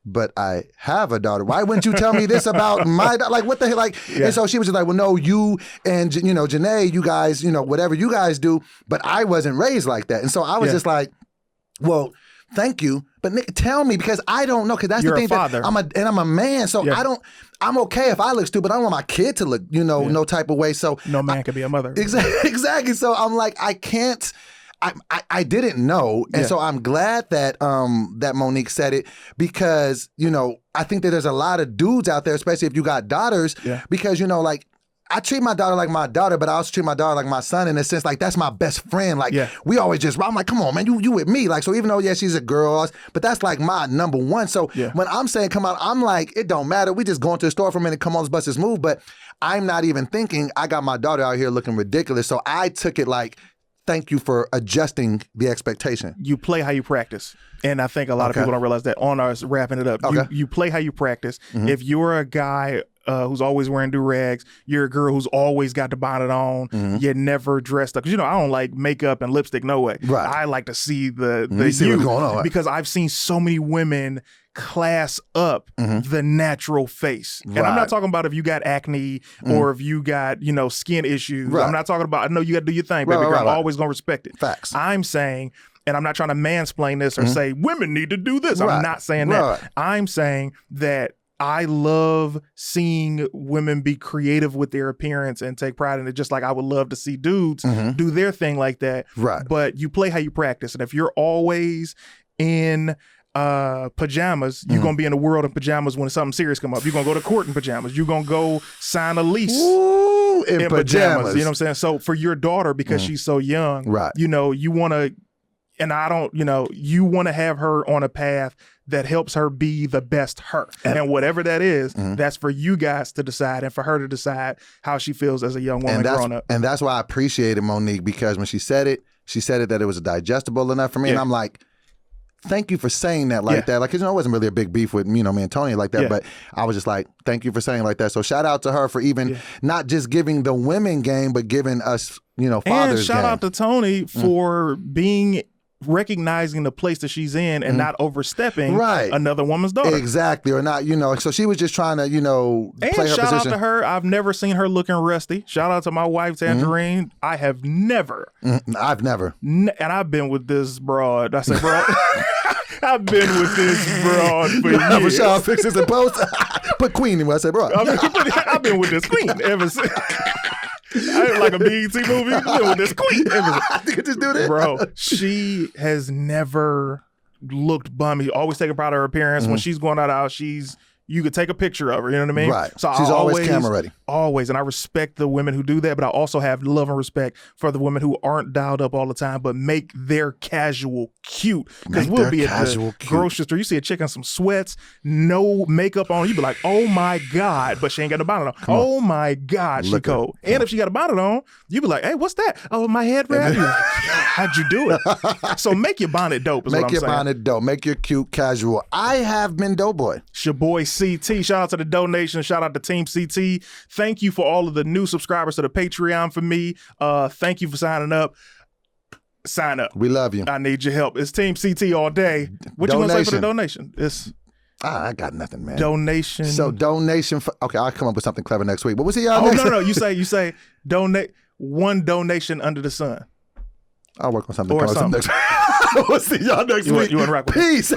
but I have a daughter. Why wouldn't you tell me this about my daughter? Like, what the hell? Like, and so she was just like, well, no, you and, you know, Janae, you guys, you know, whatever you guys do, but I wasn't raised like that. And so I was just like, well, thank you, but Nick, tell me, because I don't know, because that's You're the thing. a father. That I'm a man, so I'm okay if I look stupid. I don't want my kid to look, you know, no type of way. So no man can be a mother. Exactly. So I'm like, I can't. I didn't know, and so I'm glad that that Monique said it, because you know I think that there's a lot of dudes out there, especially if you got daughters, because you know like. I treat my daughter like my daughter, but I also treat my daughter like my son in a sense, like that's my best friend. Like we always just, I'm like, come on, man, you with me. Like, so even though, she's a girl, but that's like my number one. So when I'm saying come out, I'm like, it don't matter. We just going to the store for a minute, come on, let's bust this move. But I'm not even thinking I got my daughter out here looking ridiculous. So I took it like, thank you for adjusting the expectation. You play how you practice. And I think a lot of people don't realize that. On us wrapping it up, you play how you practice. If you're a guy who's always wearing do-rags, you're a girl who's always got the bonnet on, you're never dressed up. Because, you know, I don't like makeup and lipstick, no way. Right. I like to see the see you, what's going on. because I've seen so many women class up the natural face. And I'm not talking about if you got acne or if you got, you know, skin issues. I'm not talking about, I know you got to do your thing, baby girl. I'm always going to respect it. Facts. I'm saying, and I'm not trying to mansplain this or say women need to do this. I'm not saying that. I'm saying that I love seeing women be creative with their appearance and take pride in it, just like I would love to see dudes do their thing like that. Right. But you play how you practice. And if you're always in pajamas, you're going to be in the world in pajamas when something serious come up. You're going to go to court in pajamas. You're going to go sign a lease in pajamas. You know what I'm saying? So for your daughter, because she's so young, you know, you want to, and I don't, you know, you want to have her on a path that helps her be the best her. And whatever that is, that's for you guys to decide and for her to decide how she feels as a young woman growing up. And that's why I appreciated Monique, because when she said it that it was digestible enough for me. And I'm like, thank you for saying that like that. Like, you know, it wasn't really a big beef with, you know, me and Tony like that, but I was just like, thank you for saying like that. So shout out to her for even not just giving the women game, but giving us, you know, fathers game. And shout out to Tony for recognizing the place that she's in and not overstepping another woman's daughter. Exactly. Or not, you know, so she was just trying to, you know, and play her shout position. out to her. I've never seen her looking rusty. Shout out to my wife, Tangerine. I have never. I've never. And I've been with this broad. I said, broad. I've been with this broad for years. Rashad fixes and post. Put queen in where I said, broad. I've been with this queen ever since. I ain't like a BET movie. I've been with this queen ever since. I think just do this. Bro, she has never looked bummy. Always taking pride of her appearance. When she's going out of the house, she's, you could take a picture of her. You know what I mean? Right. So She's always camera ready. Always. And I respect the women who do that, but I also have love and respect for the women who aren't dialed up all the time, but make their casual cute. Because we'll be at the grocery store. You see a chick in some sweats, no makeup on. You be like, oh my God. But she ain't got a bonnet on. Oh my God, she cold. And if she got a bonnet on, you be like, hey, what's that? Oh, my head wrap? You're like, how'd you do it? So make your bonnet dope is what I'm saying. Make your bonnet dope. Make your cute casual. I have been Doughboy. It's your boy CT. Shout out to the donation. Shout out to Team CT. Thank you for all of the new subscribers to the Patreon for me. Thank you for signing up. Sign up. We love you. I need your help. It's Team CT all day. What you gonna say for the donation? It's I got nothing, man. Donation. So donation for, okay, I'll come up with something clever next week. But we'll see y'all Oh next no, you say donate one donation under the sun. I'll work on something. Or something. We'll see y'all next week. You want to rock with Peace.